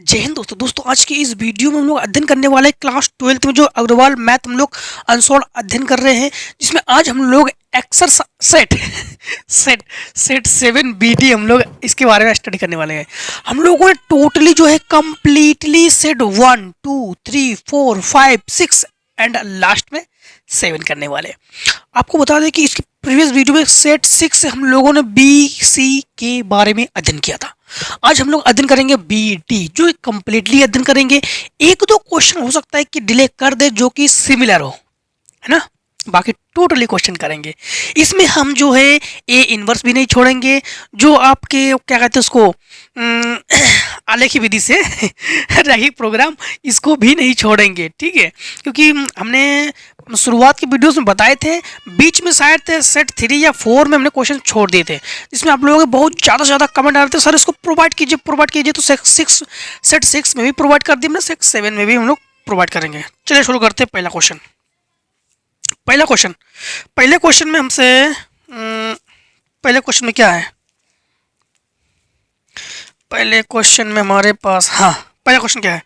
जय हिंद दोस्तों। आज की इस वीडियो में हम लोग अध्ययन करने वाले हैं क्लास 12th में जो अग्रवाल मैथ हम लोग अनसोल्ड अध्ययन कर रहे हैं, जिसमें आज हम लोग एक्सरसाइज सेट सेट 7 BD हम लोग इसके बारे में स्टडी करने वाले हैं। हम लोगों ने टोटली जो है कंप्लीटली सेट 1 2 3 4 5 6 एंड लास्ट में 7 करने वाले हैं। आपको बता दें कि इसके प्रीवियस वीडियो में सेट 6 से हम लोगों ने बी सी के बारे में अध्ययन किया था। आज हम लोग अध्ययन करेंगे बी डी, जो कंप्लीटली अध्ययन करेंगे। एक दो क्वेश्चन हो सकता है कि डिले कर दे जो कि सिमिलर हो, है ना, बाकी टोटली क्वेश्चन करेंगे। इसमें हम जो है ए इनवर्स भी नहीं छोड़ेंगे, जो आपके क्या कहते हैं उसको आलेखी विधि से रैखिक प्रोग्राम, इसको भी नहीं छोड़ेंगे, ठीक है। क्योंकि हमने शुरुआत की वीडियोस में बताए थे, बीच में शायद थे सेट 3 या 4 में हमने क्वेश्चन छोड़ दिए थे, जिसमें आप लोगों के बहुत ज़्यादा से ज़्यादा कमेंट आ रहे थे, सर इसको प्रोवाइड कीजिए। तो सेट 6 में भी प्रोवाइड कर दिए हमने, सेट 7 में भी हम लोग प्रोवाइड करेंगे। चलिए शुरू करते हैं। पहले क्वेश्चन में हमसे पहले क्वेश्चन में क्या है? पहले क्वेश्चन में हमारे पास पहला क्वेश्चन क्या है?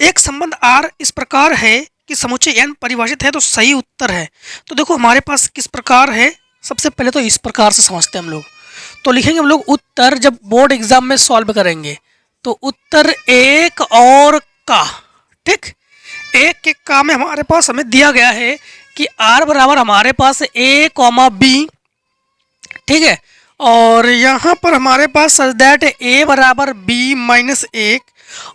एक संबंध R इस प्रकार है कि समुच्चय n परिभाषित है तो सही उत्तर है। तो देखो हमारे पास किस प्रकार है, सबसे पहले तो इस प्रकार से समझते हैं हम लोग। तो लिखेंगे हम लोग उत्तर, जब बोर्ड एग्जाम में सॉल्व करेंगे तो उत्तर एक और का, ठीक, एक के का में हमारे पास हमें दिया गया है कि R बराबर हमारे पास A, B, ठीक है। और यहाँ पर हमारे पास सच दैट A बराबर B माइनस 1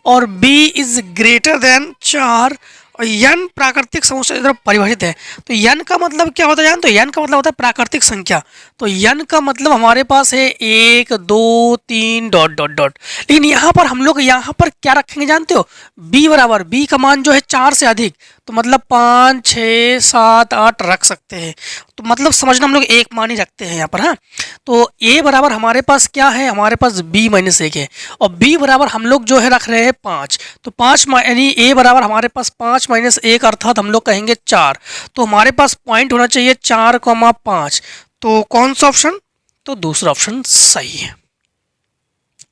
और B इज ग्रेटर देन 4 और n प्राकृतिक समुच्चय इधर परिभाषित है। तो n का मतलब क्या होता है जान? तो n का मतलब होता है प्राकृतिक संख्या। तो n का मतलब हमारे पास है 1 2 3 डॉट डॉट डॉट। लेकिन यहाँ पर हम लोग यहाँ पर क्या रखेंगे जानते हो? b बराबर, b का मान जो है 4 से अधिक, तो मतलब 5 6 7 8 रख सकते हैं। तो मतलब समझना हम लोग एक मान ही रखते हैं यहाँ पर। हाँ, तो a बराबर हमारे पास क्या है? हमारे पास b माइनस 1 है और b बराबर हम लोग जो है रख रहे हैं 5। तो 5 यानी a बराबर हमारे पास 5 माइनस 1 अर्थात हम लोग कहेंगे 4। तो हमारे पास पॉइंट होना चाहिए 4,5। तो कौन सा ऑप्शन? तो दूसरा ऑप्शन सही है।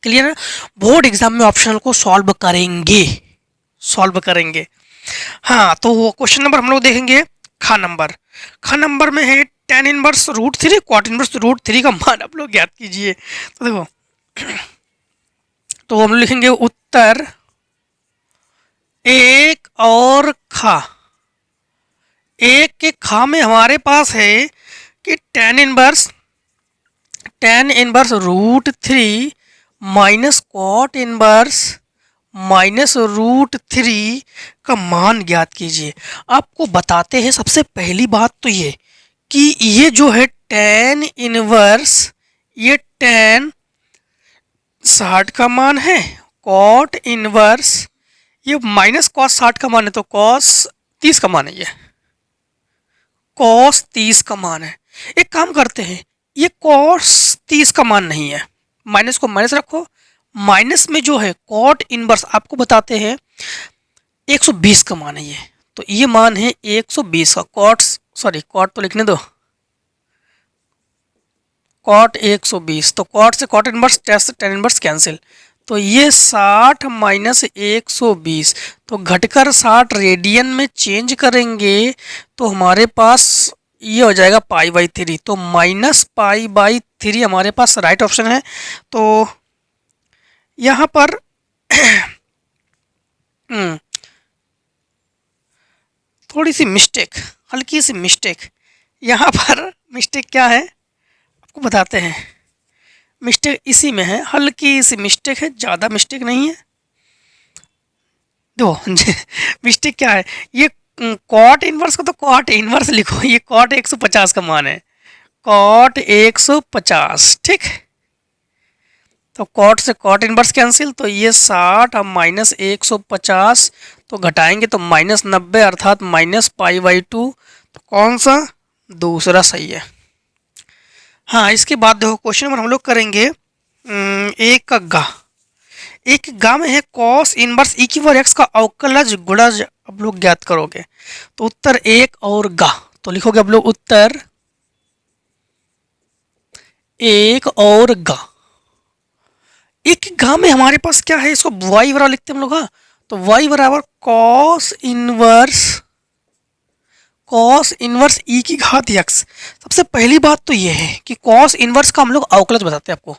क्लियर है? बोर्ड एग्जाम में ऑप्शनल को सॉल्व करेंगे। हाँ, तो क्वेश्चन नंबर हम लोग देखेंगे खा नंबर में है tan इनवर्स √3 cot इनवर्स √3 का मान आप लोग ज्ञात कीजिए। तो देखो, तो हम लिखेंगे उत्तर एक और खा। एक के खा में हमारे पास है कि tan inverse √3 minus cot inverse minus √3 का मान ज्ञात कीजिए। आपको बताते हैं सबसे पहली बात तो ये कि ये जो है tan इनवर्स, ये tan 60 का मान है, cot इनवर्स ये माइनस cos 60 का मान है, तो cos 30 का मान है, ये cos 30 का मान है। एक काम करते हैं, ये cos 30 का मान नहीं है, माइनस को माइनस रखो, माइनस में जो है cot इनवर्स आपको बताते हैं 120 का मान है ये। तो ये मान है 120 का, cot तो लिखने दो, cot 120। तो cot से cot inverse, tan inverse cancel, तो ये 60 माइनस 120, तो घटकर 60 रेडियन में चेंज करेंगे तो हमारे पास ये हो जाएगा π/3। तो माइनस π/3 हमारे पास राइट ऑप्शन है। तो यहाँ पर थोड़ी सी मिस्टेक, हल्की सी मिस्टेक, यहाँ पर मिस्टेक क्या है आपको बताते हैं। मिस्टेक इसी में है, हल्की सी मिस्टेक है, ज़्यादा मिस्टेक नहीं है। दो मिस्टेक क्या है, ये cot इनवर्स को तो cot इनवर्स लिखो, ये cot 150 का मान है, cot 150, ठीक। तो cot से cot इनवर्स कैंसिल, तो ये 60 और माइनस 150, तो घटाएंगे तो माइनस 90 अर्थात माइनस π/2। तो कौन सा? दूसरा सही है। हाँ, इसके बाद देखो क्वेश्चन नंबर हम लोग करेंगे एक गा में है cos इनवर्स e⁴x का अवकलज गुणज अब लोग ज्ञात करोगे। तो उत्तर एक और गा, तो लिखोगे अब लोग उत्तर एक और गा। एक घा में हमारे पास क्या है, इसको वाई बराबर लिखते हैं हम लोग। हाँ, तो वाई बराबर कॉस इनवर्स ई की घात यक्स। सबसे पहली बात तो ये है कि कॉस इनवर्स का हम लोग अवकलज बताते हैं आपको।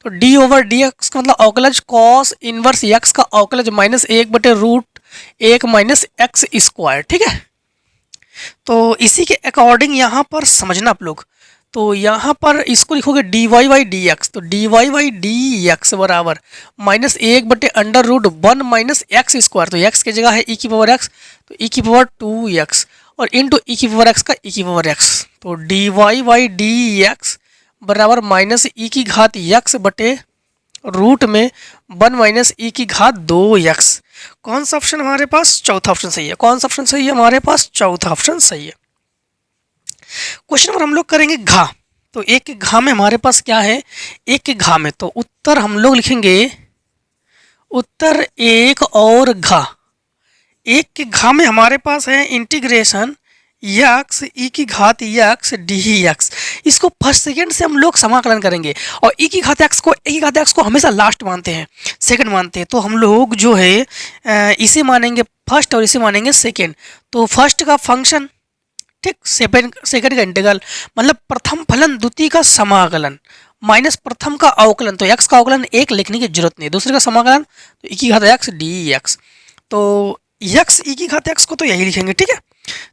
तो डी ओवर डी एक्स का मतलब अवकलज कॉस इनवर्स यक्स का अवकलज -1/√1 माइनस एक्स स्क्वायर। ठीक है, तो इसी के अकॉर्डिंग यहाँ पर समझना आप लोग। तो यहाँ पर इसको लिखोगे d y by d x, तो d y by d x बराबर -1/√1 माइनस एक्स स्क्वायर। तो एक्स की जगह है ई की पावर एक्स, तो ई की पावर 2x और इंटू ई की पावर एक्स का ई की पावर एक्स। तो d y by d x बराबर माइनस ई की घात यक्स बटे रूट में 1 माइनस ई की घात 2x। कौन सा ऑप्शन हमारे पास? चौथा ऑप्शन सही है। कौन सा ऑप्शन सही है हमारे पास? चौथा ऑप्शन सही है। क्वेश्चन नंबर हम लोग करेंगे घा। तो एक के घा में हमारे पास क्या है, एक के घा में तो उत्तर हम लोग लिखेंगे उत्तर एक और घा। एक के घा में हमारे पास है इंटीग्रेशन यक्स ई की घात यक्स डी एक्स। इसको फर्स्ट सेकंड से हम लोग समाकलन करेंगे और ई की घात एक्स को हमेशा लास्ट मानते हैं, सेकंड मानते हैं। तो हम लोग जो है इसे मानेंगे फर्स्ट और इसे मानेंगे सेकंड। तो फर्स्ट का फंक्शन, ठीक, सेकंड का इंटीग्रल, मतलब प्रथम फलन द्वितीय का समाकलन माइनस प्रथम का अवकलन। तो एक्स का अवकलन एक लिखने की जरूरत नहीं, दूसरे का समाकलन तो ई की घात एक्स डी एक्स। तो यक्स ई की घात एक्स को तो यही लिखेंगे। ठीक है,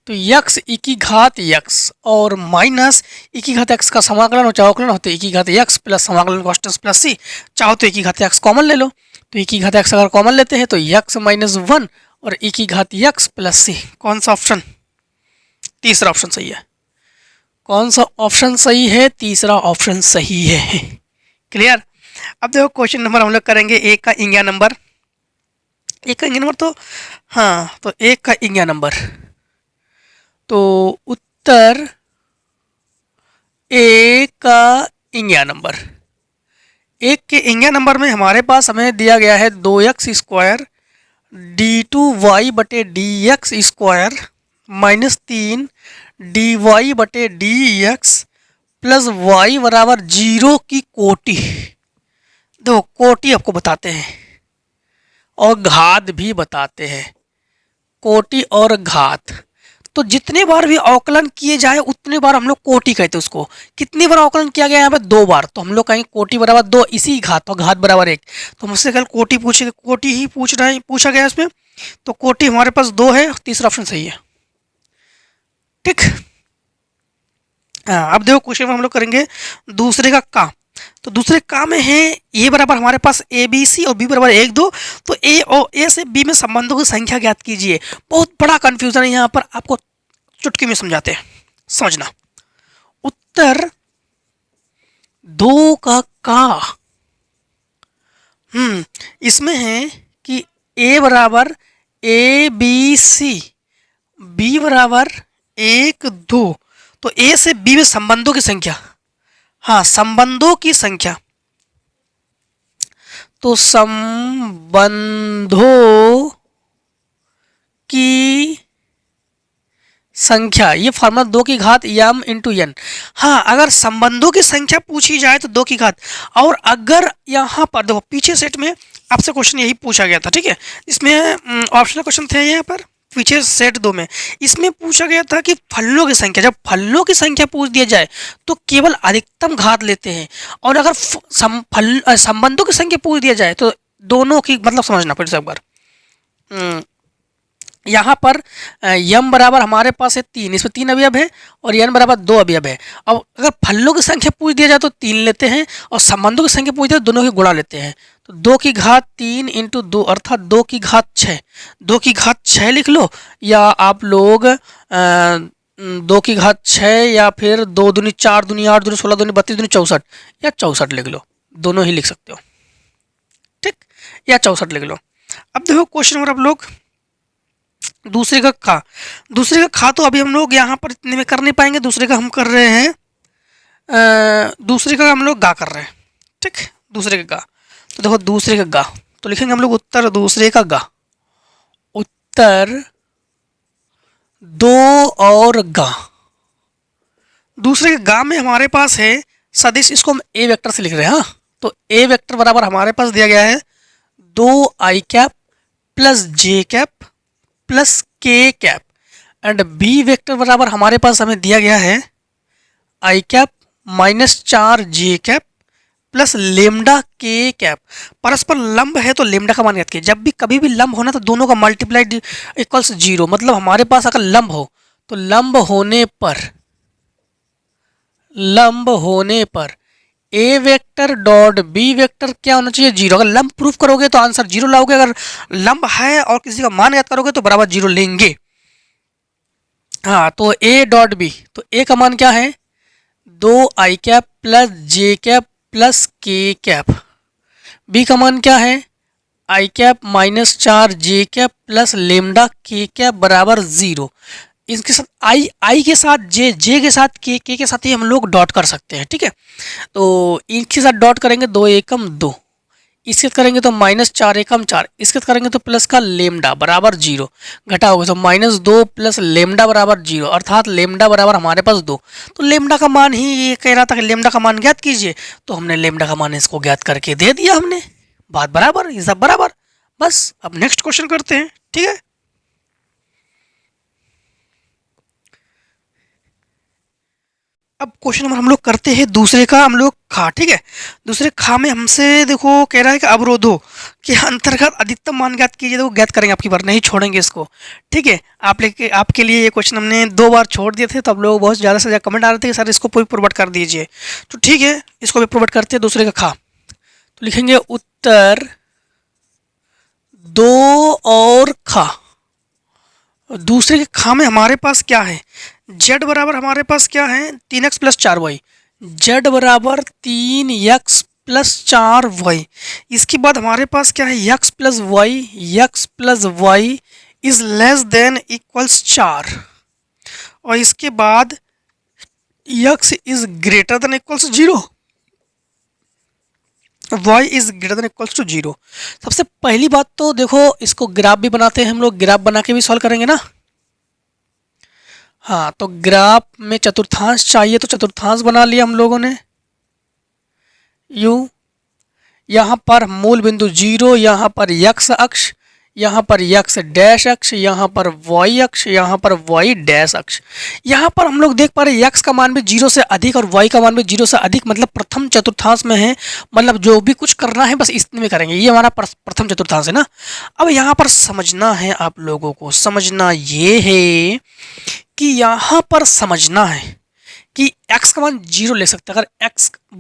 तो यक्स ई की घात यक्स और माइनस ई की घात एक्स का समाकलन और अवकलन होते ई की घात यक्स प्लस समाकलन कॉन्स्टेंट प्लस सी। चाहो तो ई की घात एक्स कॉमन ले लो, तो ई की घात एक्स अगर कॉमन लेते हैं तो यक्स -1 और ई की घात यक्स प्लस सी। कौन सा ऑप्शन? तीसरा ऑप्शन सही है। कौन सा ऑप्शन सही है? तीसरा ऑप्शन सही है। क्लियर? अब देखो क्वेश्चन नंबर हम लोग करेंगे एक का इंगिया नंबर। एक का इंगिया नंबर तो हाँ, तो एक का इंगिया नंबर तो उत्तर एक का इंगिया नंबर। एक के इंगिया नंबर में हमारे पास हमें दिया गया है 2x स्क्वायर d2y बटे डी एक्स स्क्वायर -3 dy बटे डी एक्स प्लस वाई बराबर 0 की कोटि। देखो कोटि आपको बताते हैं और घात भी बताते हैं, कोटि और घात। तो जितने बार भी अवकलन किए जाए उतने बार हम लोग कोटि कहते हैं उसको। कितनी बार अवकलन किया गया है यहाँ पे? 2 बार, तो हम लोग कहेंगे कोटि बराबर 2 इसी घात और घात बराबर 1। तो हमसे कल कोटि पूछेगा, कोटि ही पूछा गया इसमें। तो कोटि हमारे पास 2 है, तीसरा ऑप्शन सही है। ठीक, हाँ, अब देखो क्वेश्चन में हम लोग करेंगे दूसरे का। तो दूसरे का में है ए बराबर हमारे पास ए बी सी और बी बराबर 1 2। तो ए से बी में संबंधों की संख्या ज्ञात कीजिए। बहुत बड़ा कंफ्यूजन है यहाँ पर, आपको चुटकी में समझाते हैं, समझना। उत्तर 2 का इसमें है कि ए बराबर ए बी सी, बी बराबर 1 2। तो ए से बी में संबंधों की संख्या, हाँ संबंधों की संख्या, तो संबंधों की संख्या, ये फॉर्मूला 2 की घात m इंटू एन। हाँ, अगर संबंधों की संख्या पूछी जाए तो 2 की घात। और अगर यहाँ पर देखो पीछे सेट में आपसे क्वेश्चन यही पूछा गया था, ठीक है, इसमें ऑप्शनल क्वेश्चन थे यहाँ पर पीछे सेट 2 में। इसमें पूछा गया था कि फलनों की संख्या, जब फलनों की संख्या पूछ दिया जाए तो केवल अधिकतम घात लेते हैं, और अगर संबंधों की संख्या पूछ दिया जाए तो दोनों की, मतलब समझना फिर से एक बार। यहाँ पर यम बराबर हमारे पास है 3, इसमें 3 अवयव है और एन बराबर 2 अवयव है। अब अगर फलनों की संख्या पूछ दिया जाए तो 3 लेते हैं और संबंधों की संख्या पूछ दिया तो दोनों की गुणा लेते हैं। तो 2 की घात 3 इंटू 2 अर्थात 2 की घात 6। 2 की घात 6 लिख लो, या आप लोग 2 की घात 6 या फिर 2 दूनी 4 दूनी 8 दूनी 16 दूनी 32 दूनी 64 या 64 लिख लो, दोनों ही लिख सकते हो। ठीक, या 64 लिख लो। अब देखो क्वेश्चन नंबर आप लोग दूसरे का खा तो अभी हम लोग यहाँ पर इतने में कर नहीं पाएंगे। दूसरे का हम कर रहे हैं, दूसरे का हम लोग गा कर रहे हैं। ठीक, दूसरे का गा। तो देखो दूसरे का गा तो लिखेंगे हम लोग उत्तर दूसरे का गा। उत्तर 2 और गा। दूसरे के गा में हमारे पास है सदिश, इसको हम ए वेक्टर से लिख रहे हैं। हाँ, तो ए वेक्टर बराबर हमारे पास दिया गया है 2i कैप प्लस जे कैप प्लस के कैप, एंड बी वेक्टर बराबर हमारे पास हमें दिया गया है आई कैप माइनस 4 जे कैप प्लस लेमडा के कैप। परस्पर लंब है तो लेमडा का मान ज्ञात कीजिए। जब भी कभी भी लंब होना तो दोनों का मल्टीप्लाइड इक्वल्स 0, मतलब हमारे पास अगर लंब हो तो लंब होने पर ए वेक्टर डॉट बी वेक्टर क्या होना चाहिए 0। अगर लंब प्रूफ करोगे तो आंसर 0 लाओगे, अगर लंब है और किसी का मान याद करोगे तो बराबर 0 लेंगे। हाँ, तो ए डॉट बी, तो ए का मान क्या है 2i कैप प्लस जे कैप प्लस के कैप, बी का मान क्या है आई कैप माइनस 4 जे कैप प्लस लेमडा के कैप बराबर 0। इसके साथ आई के साथ जे के साथ के साथ ही हम लोग डॉट कर सकते हैं, ठीक है। तो इनके साथ डॉट करेंगे 2 एकम 2, इसके साथ करेंगे तो माइनस 4 एकम 4, इसके साथ करेंगे तो प्लस का लेमडा बराबर 0, घटाओगे तो -2 प्लस लेमडा बराबर 0, अर्थात लेमडा बराबर हमारे पास 2। तो लेमडा का मान ही ये कह रहा था कि लेमडा का मान ज्ञात कीजिए, तो हमने लेमडा का मान इसको ज्ञात करके दे दिया हमने, बात बराबर, ये सब बराबर। बस अब नेक्स्ट क्वेश्चन करते हैं, ठीक है। अब क्वेश्चन नंबर हम लोग करते हैं दूसरे का, हम लोग खा, ठीक है। दूसरे खा में हमसे देखो कह रहा है कि अवरोधों के अंतर्गत अधिकतम मान ज्ञात कीजिए। देखो ज्ञात करेंगे, आपकी बार नहीं छोड़ेंगे इसको, ठीक है। आपके लिए ये क्वेश्चन हमने 2 बार छोड़ दिए थे, तो अब लोग बहुत ज़्यादा से ज़्यादा कमेंट आ रहे थे कि सर इसको पूरी प्रोवाइड कर दीजिए। तो ठीक है, इसको भी प्रोवाइड करते हैं दूसरे का खा। तो लिखेंगे उत्तर 2 और खा। दूसरे के खा में हमारे पास क्या है, z बराबर हमारे पास क्या है 3x प्लस 4y, z बराबर 3x प्लस 4y। इसके बाद हमारे पास क्या है x plus y is less than equals 4, और इसके बाद x is greater than equals 0, y is greater than equals to 0। सबसे पहली बात तो देखो इसको ग्राफ भी बनाते हैं हम लोग, ग्राफ बना के भी सॉल्व करेंगे ना। हाँ, तो ग्राफ में चतुर्थांश चाहिए तो चतुर्थांश बना लिया हम लोगों ने। यू यहाँ पर मूल बिंदु 0, यहाँ पर x अक्ष, यहाँ पर x डैश अक्ष, यहाँ पर y अक्ष, यहाँ पर y डैश अक्ष। यहाँ पर हम लोग देख पा रहे हैं x का मान भी 0 से अधिक और y का मान भी 0 से अधिक, मतलब प्रथम चतुर्थांश में है, मतलब जो भी कुछ करना है बस इसमें में करेंगे, ये हमारा प्रथम चतुर्थांश है ना। अब यहाँ पर समझना है आप लोगों को, समझना ये है कि यहाँ पर समझना है कि x का मान 0 ले सकते हैं, अगर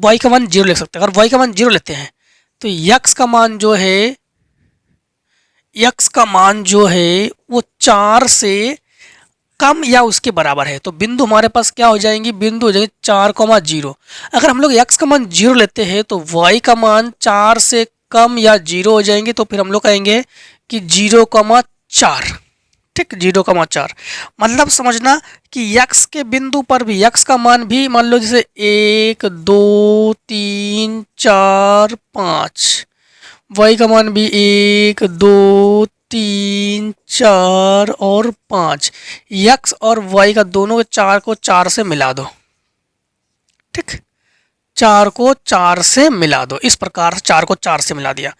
y का मान 0 ले सकते हैं, अगर y का मान 0 लेते हैं तो x का मान जो है वो 4 से कम या उसके बराबर है। तो बिंदु हमारे पास क्या हो जाएंगी, बिंदु हो जाएंगे 4,0। अगर हम लोग x का मान 0 लेते हैं तो y का मान 4 से कम या 0 हो जाएंगे, तो फिर हम लोग कहेंगे कि 0,4, ठीक, 0,4। मतलब समझना कि x के बिंदु पर भी x का मान भी मान लो जैसे 1 2 3 4 5, y का मान भी 1 2 3 4 और 5, x और y का दोनों के 4 को 4 से मिला दो, ठीक, 4 को 4 से मिला दो, इस प्रकार से 4 को 4 से मिला दिया।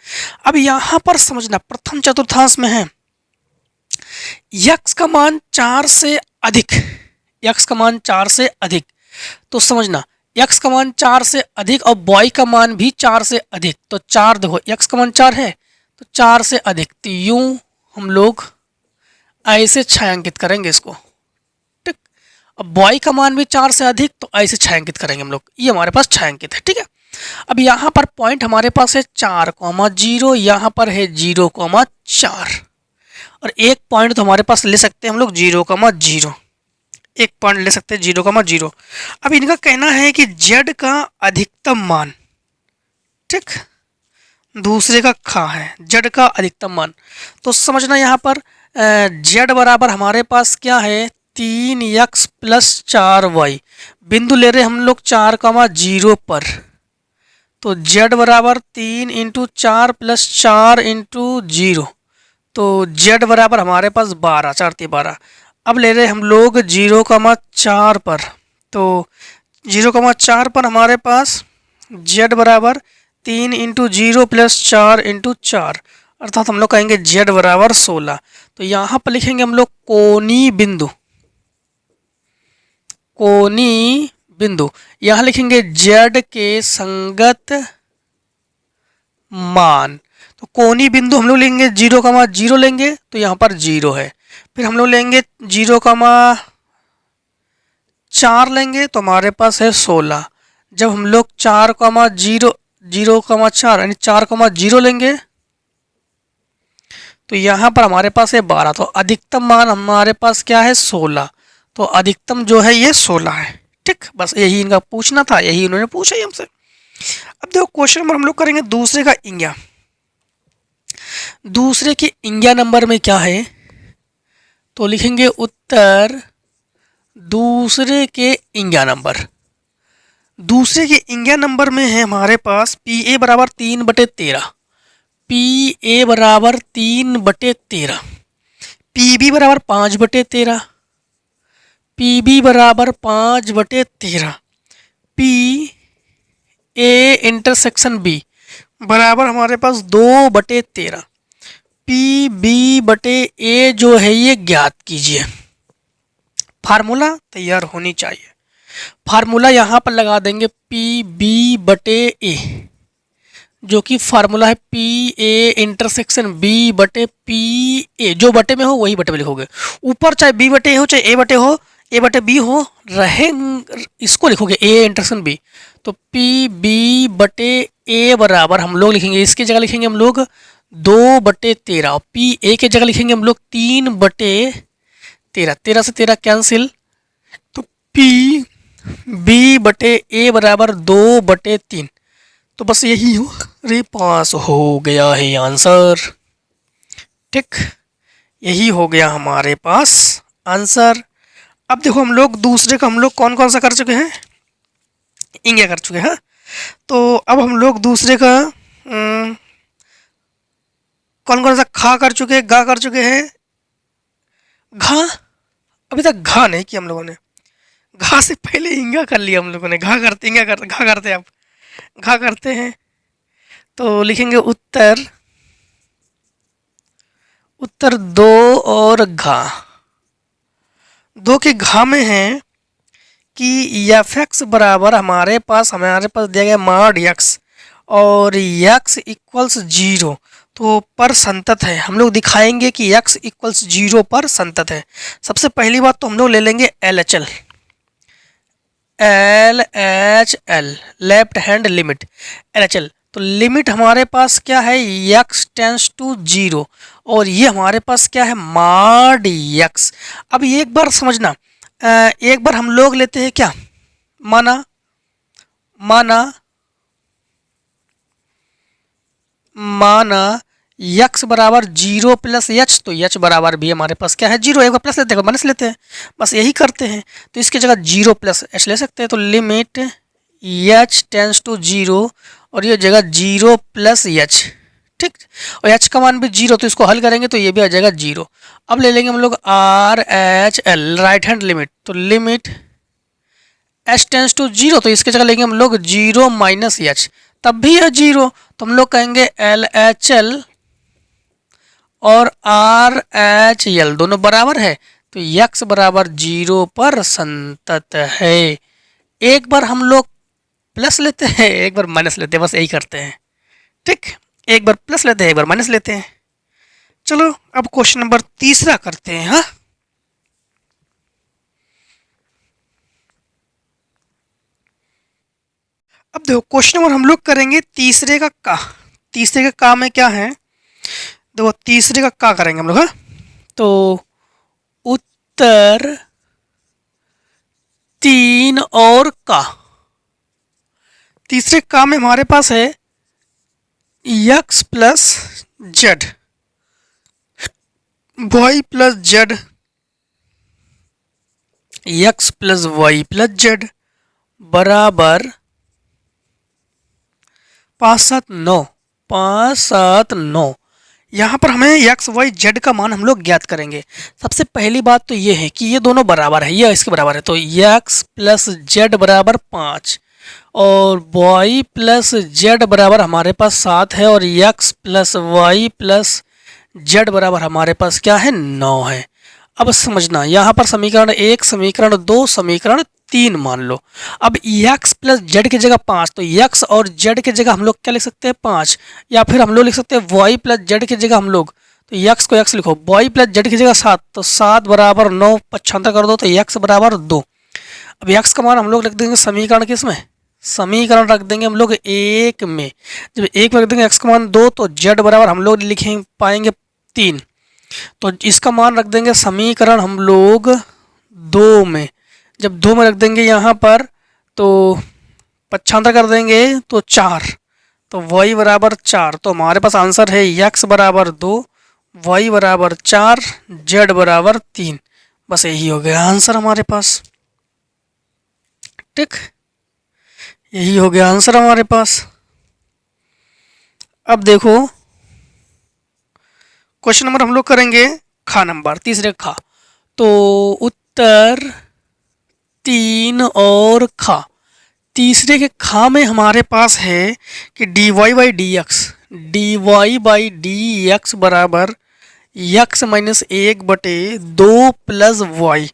अब यहाँ पर समझना प्रथम चतुर्थांश में है x का मान 4 से अधिक, x का मान 4 से अधिक, तो समझना x का मान 4 से अधिक और y का मान भी 4 से अधिक, तो 4 देखो x का मान 4 है तो 4 से अधिक, तो यूं हम लोग ऐसे छायांकित करेंगे इसको, ठीक। अब y का मान भी 4 से अधिक तो ऐसे छायांकित करेंगे हम लोग, ये हमारे पास छायांकित है, ठीक है। अब यहाँ पर पॉइंट हमारे पास है 4,0, यहाँ पर है 0,4, और एक पॉइंट तो हमारे पास ले सकते हैं हम लोग 0,0, एक पॉइंट ले सकते हैं 0,0। अब इनका कहना है कि z का अधिकतम मान, ठीक, दूसरे का खा है z का अधिकतम मान, तो समझना यहाँ पर z बराबर हमारे पास क्या है 3x प्लस 4y, बिंदु ले रहे हम लोग 4,0 पर, तो z बराबर 3 × 4 प्लस 4 × 0, तो z बराबर हमारे पास 12, 4 × 12। अब ले रहे हम लोग 0,4 पर, तो 0,4 पर हमारे पास z बराबर 3 इंटू 0 प्लस 4 इंटू 4, अर्थात हम लोग कहेंगे z बराबर 16। तो यहाँ पर लिखेंगे हम लोग कोणीय बिंदु, कोणीय बिंदु। यहाँ लिखेंगे z के संगत मान। तो कोणीय बिंदु हम लोग लेंगे 0,0 लेंगे, तो यहाँ पर 0 है। फिर हम लोग लेंगे 0,4 लेंगे, तो हमारे पास है 16। जब हम लोग 4,0 0,4 यानी 4,0 लेंगे, तो यहाँ पर हमारे पास है 12। तो अधिकतम मान हमारे पास क्या है? 16। तो अधिकतम जो है ये 16 है। ठीक, बस यही इनका पूछना था, यही उन्होंने पूछा ही हमसे। अब देखो क्वेश्चन नंबर हम लोग करेंगे दूसरे का इंग्या। दूसरे के इंग्या नंबर में क्या है? तो लिखेंगे उत्तर दूसरे के इंग्या नंबर। दूसरे के इंग्या नंबर में है हमारे पास पी ए बराबर 3/13, पी ए बराबर 3/13, पी बी बराबर 5/13, पी बी बराबर 5/13, पी ए इंटरसेक्शन बी बराबर हमारे पास 2/13, पी बी बटे ए जो है ये ज्ञात कीजिए। फार्मूला तैयार होनी चाहिए। फार्मूला यहाँ पर लगा देंगे पी बी बटे ए, जो कि फार्मूला है पी ए इंटरसेक्शन बी बटे पी ए। जो बटे में हो वही बटे में लिखोगे। ऊपर चाहे बी बटे हो चाहे ए बटे हो, ए बटे बी हो, रहे इसको लिखोगे ए इंटरसेक्शन बी। तो पी बी बटे ए बराबर हम लोग लिखेंगे, इसकी जगह लिखेंगे हम लोग 2/13, और पी ए की जगह लिखेंगे हम लोग 3/13। 13 से 13 कैंसिल, तो पी बी बटे ए बराबर 2/3। तो बस यही हो रे, पास हो गया है आंसर। ठीक, यही हो गया हमारे पास आंसर। अब देखो हम लोग दूसरे का हम लोग कौन कौन सा कर चुके हैं? इंग्या कर चुके हैं। तो अब हम लोग दूसरे का कौन कौन सा खा कर चुके हैं, गा कर चुके हैं। घा अभी तक घा नहीं किया हम लोगों ने, घा से पहले इंगा कर लिया हम लोगों ने। घा करते इंगा करते घा करते, अब घा करते हैं। तो लिखेंगे उत्तर, उत्तर 2 और घा। 2 के घा में है कि एफ एक्स बराबर हमारे पास दिया गया मॉड एक्स, और एक्स इक्वल्स 0 तो पर संतत है। हम लोग दिखाएंगे कि x इक्वल्स 0 पर संतत है। सबसे पहली बात तो हम लोग ले लेंगे LHL, LHL left hand limit, LHL। तो लिमिट हमारे पास क्या है? x टेंस टू 0, और ये हमारे पास क्या है? Mod x। अब एक बार समझना, एक बार हम लोग लेते हैं क्या, माना x बराबर 0 प्लस h, तो h बराबर भी हमारे पास क्या है? 0। एक बार प्लस लेते हैं, माइनस लेते हैं, बस यही करते हैं। तो इसकी जगह 0 प्लस h ले सकते हैं। तो लिमिट h टेंस टू 0, और ये जगह 0 प्लस h। ठीक, और h का मान भी 0, तो इसको हल करेंगे तो ये भी आ जाएगा 0। अब ले लेंगे हम लोग RHL राइट हैंड लिमिट। तो लिमिट h टेंस टू 0, तो इसके जगह लेंगे हम लोग 0 माइनस h, तब भी है 0। तो हम लोग कहेंगे LHL और RHL दोनों बराबर है, तो x बराबर 0 पर संतत है। एक बार हम लोग प्लस लेते हैं, एक बार माइनस लेते हैं, बस यही करते हैं। ठीक, एक बार प्लस लेते हैं, एक बार माइनस लेते हैं। चलो अब क्वेश्चन नंबर तीसरा करते हैं। हाँ, अब देखो क्वेश्चन नंबर हम लोग करेंगे तीसरे का का। तीसरे का का में क्या है? देखो तीसरे का का करेंगे हम लोग। हाँ, तो उत्तर 3 और का। तीसरे का में हमारे पास है x plus z, y plus z, x plus y plus z बराबर 5 7 9, 5 7 9। यहाँ पर हमें एक्स वाई जेड का मान हम लोग ज्ञात करेंगे। सबसे पहली बात तो ये है कि ये दोनों बराबर है, ये इसके बराबर है। तो एक्स प्लस जेड बराबर 5, और y प्लस जेड बराबर हमारे पास 7 है और x plus y plus z बराबर हमारे पास क्या है 9 है। अब समझना यहाँ पर समीकरण 1, समीकरण 2, समीकरण 3 मान लो। अब x प्लस जेड की जगह 5, तो x और z की जगह हम लोग क्या लिख सकते हैं 5, या फिर हम लोग लिख सकते हैं y प्लस जेड की जगह हम लोग, तो x को x लिखो, y प्लस जेड की जगह 7, तो 7 बराबर 9, 95 कर दो तो x बराबर 2। अब x का मान हम लोग रख देंगे समीकरण किस में, समीकरण रख देंगे हम लोग 1 में। जब 1 में रख देंगे x का मान 2, तो z बराबर हम लोग लिखेंगे पाएंगे 3, तो इसका मान रख देंगे समीकरण हम लोग 2 में। जब 2 में रख देंगे यहाँ पर तो 95 कर देंगे तो 4, तो y बराबर 4, तो हमारे पास आंसर है x बराबर 2, y बराबर 4, z बराबर 3। बस यही हो गया आंसर हमारे पास। ठीक, यही हो गया आंसर हमारे पास। अब देखो क्वेश्चन नंबर हम लोग करेंगे खा नंबर, तीसरे खा। तो उत्तर 3 और खा, तीसरे के खा में हमारे पास है कि dy बाई डी एक्स बराबर x माइनस 1/2 प्लस वाई।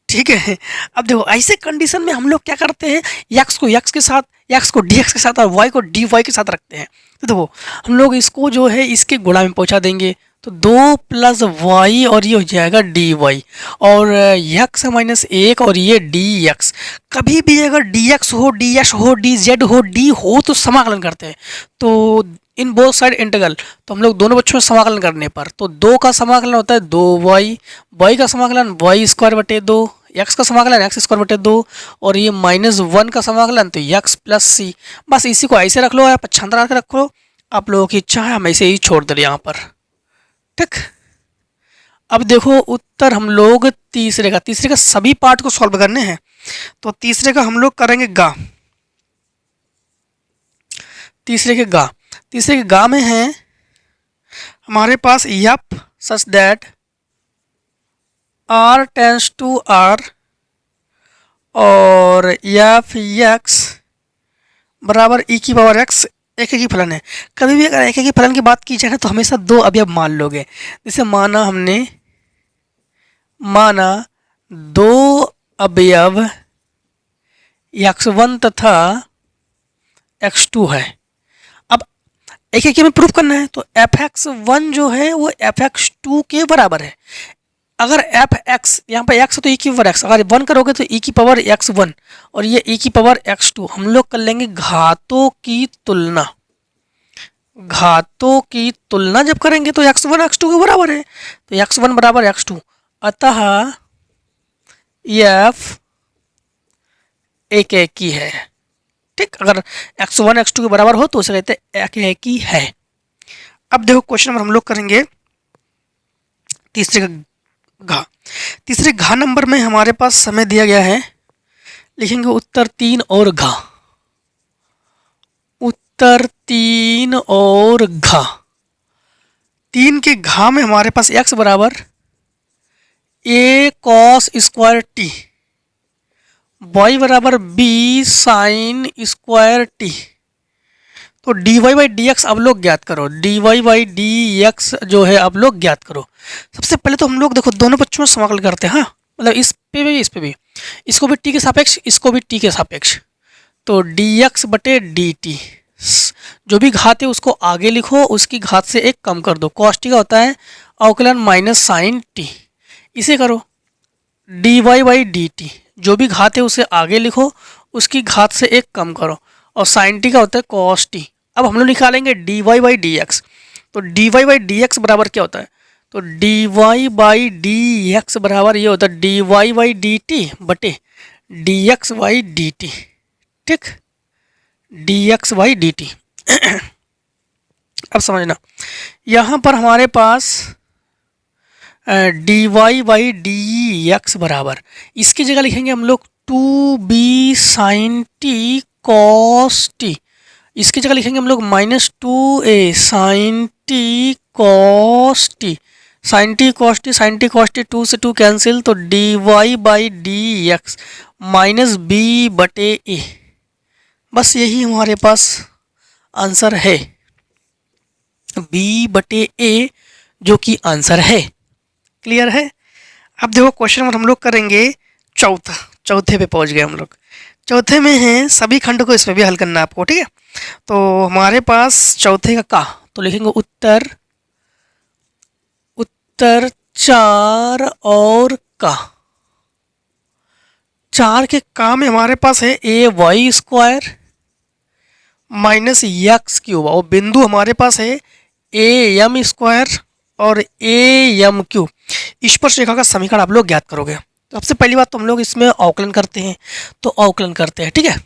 ठीक है, अब देखो ऐसे कंडीशन में हम लोग क्या करते हैं, x को x के साथ, x को dx के साथ और y को dy के साथ रखते हैं। तो देखो हम लोग इसको जो है इसके गुणा में पहुंचा देंगे, तो 2 प्लस वाई और ये हो जाएगा डी वाई, और x माइनस 1 और ये डी एक्स। कभी भी अगर डी एक्स हो, डी एस हो, डी जेड हो, डी हो तो समाकलन करते हैं, तो इन बोथ साइड इंटीग्रल, तो हम लोग दोनों बच्चों में समाकलन करने पर तो 2 का समाकलन होता है 2y, y का समाकलन y स्क्वायर बटे 2, x का समाकलन x स्क्वायर बटे 2, और ये -1 का समाकलन तो x प्लस सी। बस इसी को ऐसे रख लो या 95 के रख लो, आप लोगों की इच्छा है, हम ऐसे ही छोड़ दे यहाँ पर। ठीक, अब देखो उत्तर हम लोग तीसरे का सभी पार्ट को सॉल्व करने हैं, तो तीसरे का हम लोग करेंगे गा। तीसरे के गा में है हमारे पास यप such that r tends to r और एफ एक्स बराबर e की पावर x एक ही फलन है। कभी भी अगर एक ही फलन की बात की जाए ना तो हमेशा 2 अवयव मान लोगे। जैसे हमने माना 2 अवयव x1 तथा x2 है। अब एक में प्रूफ करना है, तो fx1 जो है वो fx2 के बराबर है। अगर fx यहाँ पर x है तो e की पावर x, अगर 1 करोगे तो e की पावर x1 और ये e की पावर x2। हम लोग कर लेंगे घातों की तुलना। घातों की तुलना जब करेंगे तो x1 x2 के बराबर है, तो x1 बराबर x2, अतः f एक ही है। ठीक, अगर x1 x2 के बराबर हो तो उसे कहते हैं एक ही है। अब देखो क्वेश्चन नंबर हम लोग करेंगे तीसरे घा नंबर में हमारे पास समय दिया गया है, लिखेंगे उत्तर 3 और घा। उत्तर 3 और घा, 3 के घा में हमारे पास x बराबर a cos square T, y बराबर b साइन स्क्वायर टी। तो dy बाई डी एक्स अब लोग ज्ञात करो, dy बाई डी एक्स जो है अब लोग ज्ञात करो। सबसे पहले तो हम लोग देखो दोनों बच्चों में समाकलन करते हैं, हाँ, मतलब इस पे भी, इसको भी t के सापेक्ष, इसको भी t के सापेक्ष। तो dx बटे dt, जो भी घात है उसको आगे लिखो, उसकी घात से एक कम कर दो। cos t का होता है अवकलन माइनस साइन t। इसे करो dy बाई डी टी, जो भी घात है उसे आगे लिखो, उसकी घात से एक कम करो, और साइन टी का होता है cos t। अब हम लोग निकालेंगे dy बाई डी एक्स, तो dy बाई डी एक्स बराबर क्या होता है, तो dy बाई डी एक्स बराबर ये होता है dy बाई डी टी बटे dx बाई डी टी। ठीक, dx बाई डी टी। अब समझना यहाँ पर हमारे पास dy बाई डी एक्स बराबर, इसकी जगह लिखेंगे हम लोग 2b sign t cos T. इसकी जगह लिखेंगे हम लोग -2a sine t cos t. Sine t cos t, sine t cos t 2 से 2 कैंसिल, तो dy by d x minus b बटे a बस यही हमारे पास आंसर है, B/A जो कि आंसर है। क्लियर है। अब देखो क्वेश्चन नंबर हम लोग करेंगे चौथे पे पहुंच गए हम लोग। चौथे में है सभी खंड को इसमें भी हल करना है आपको, ठीक है। तो हमारे पास चौथे का तो लिखेंगे उत्तर 4 और का। 4 के का में हमारे पास है AY² -x³ और बिंदु हमारे पास है AM² और AM³ स्पर्श रेखा का समीकरण आप लोग ज्ञात करोगे। तो सबसे पहली बात तो हम लोग इसमें अवकलन करते हैं, तो अवकलन करते हैं, ठीक है।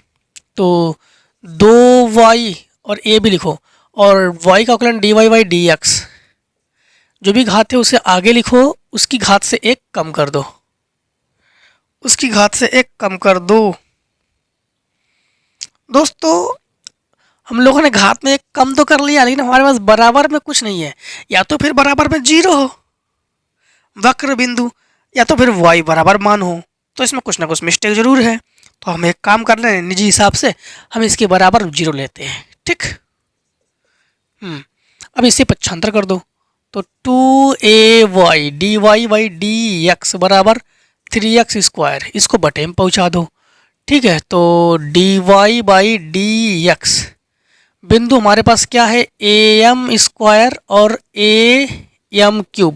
तो 2y और a भी लिखो और y का अवकलन dy/dx, जो भी घात है उसे आगे लिखो, उसकी घात से एक कम कर दो, उसकी घात से एक कम कर दो। दोस्तों हम लोगों ने घात में एक कम तो कर लिया, लेकिन हमारे पास बराबर में कुछ नहीं है। या तो फिर बराबर में 0 हो वक्र बिंदु, या तो फिर y बराबर मान हो, तो इसमें कुछ ना कुछ मिस्टेक जरूर है। तो हम एक काम कर रहे हैं, निजी हिसाब से हम इसके बराबर 0 लेते हैं, ठीक। अब इसे पक्षांतर कर दो, तो 2ay dy/dx बराबर 3x², इसको बटे में पहुंचा दो, ठीक है। तो dy/dx बिंदु हमारे पास क्या है AM² और AM³,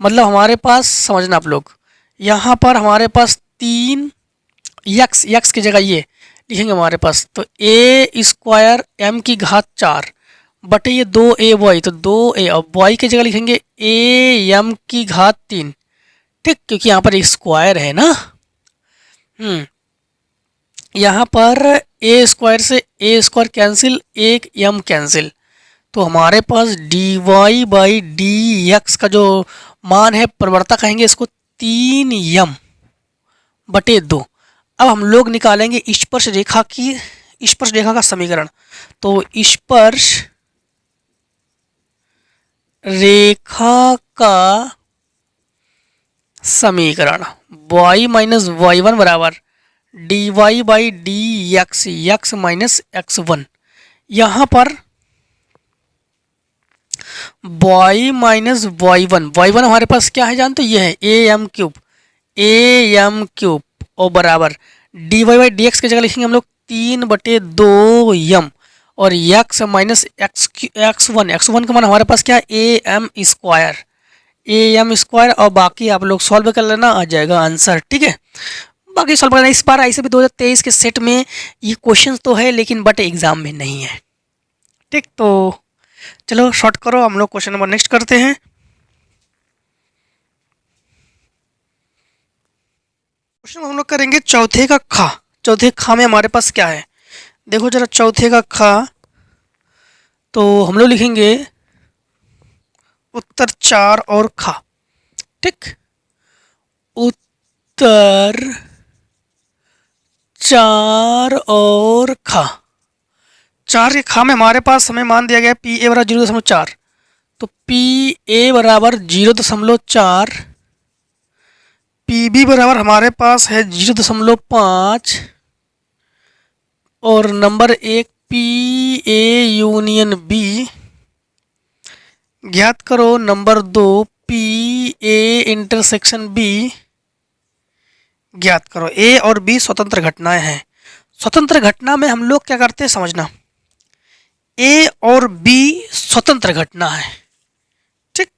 मतलब हमारे पास समझना आप लोग, यहाँ पर हमारे पास 3 x की जगह ये लिखेंगे हमारे पास, तो A² m की घात 4 बटे ये 2ay, तो 2a और y की जगह लिखेंगे AM की घात 3, ठीक, क्योंकि यहाँ पर एक स्क्वायर है ना। यहाँ पर A² से A² कैंसिल, एक m कैंसिल, तो हमारे पास dy/dx का जो मान है प्रवणता कहेंगे इसको 3m/2। अब हम लोग निकालेंगे स्पर्श रेखा का समीकरण। तो स्पर्श रेखा का समीकरण y - y1 बराबर dy/dx x - x1। यहाँ पर y - y1 हमारे पास क्या है जानते हो, ये है AM³ और बराबर dy/dx की जगह लिखेंगे हम लोग 3/2m और x - x1 का मान हमारे पास क्या है AM² और बाकी आप लोग सॉल्व कर लेना, आ जाएगा आंसर, ठीक है। बाकी सॉल्व करना, इस बार ऐसे भी 2023 के सेट में ये क्वेश्चन तो है लेकिन बट एग्जाम में नहीं है, ठीक। तो चलो शॉर्ट करो, हम लोग क्वेश्चन नंबर नेक्स्ट करते हैं। क्वेश्चन हम लोग करेंगे चौथे का खा। चौथे खा में हमारे पास क्या है, देखो जरा चौथे का खा, तो हम लोग लिखेंगे उत्तर 4 और खा, ठीक। उत्तर 4 और खा। 4 के खा में हमारे पास हमें मान दिया गया PA बराबर 0.4, तो PA बराबर 0.4, PB बराबर हमारे पास है 0.5 और नंबर 1 PA यूनियन B ज्ञात करो। नंबर 2 PA इंटरसेक्शन B ज्ञात करो। A और B स्वतंत्र घटनाएं हैं। स्वतंत्र घटना में हम लोग क्या करते हैं समझना, A और B स्वतंत्र घटना है, ठीक।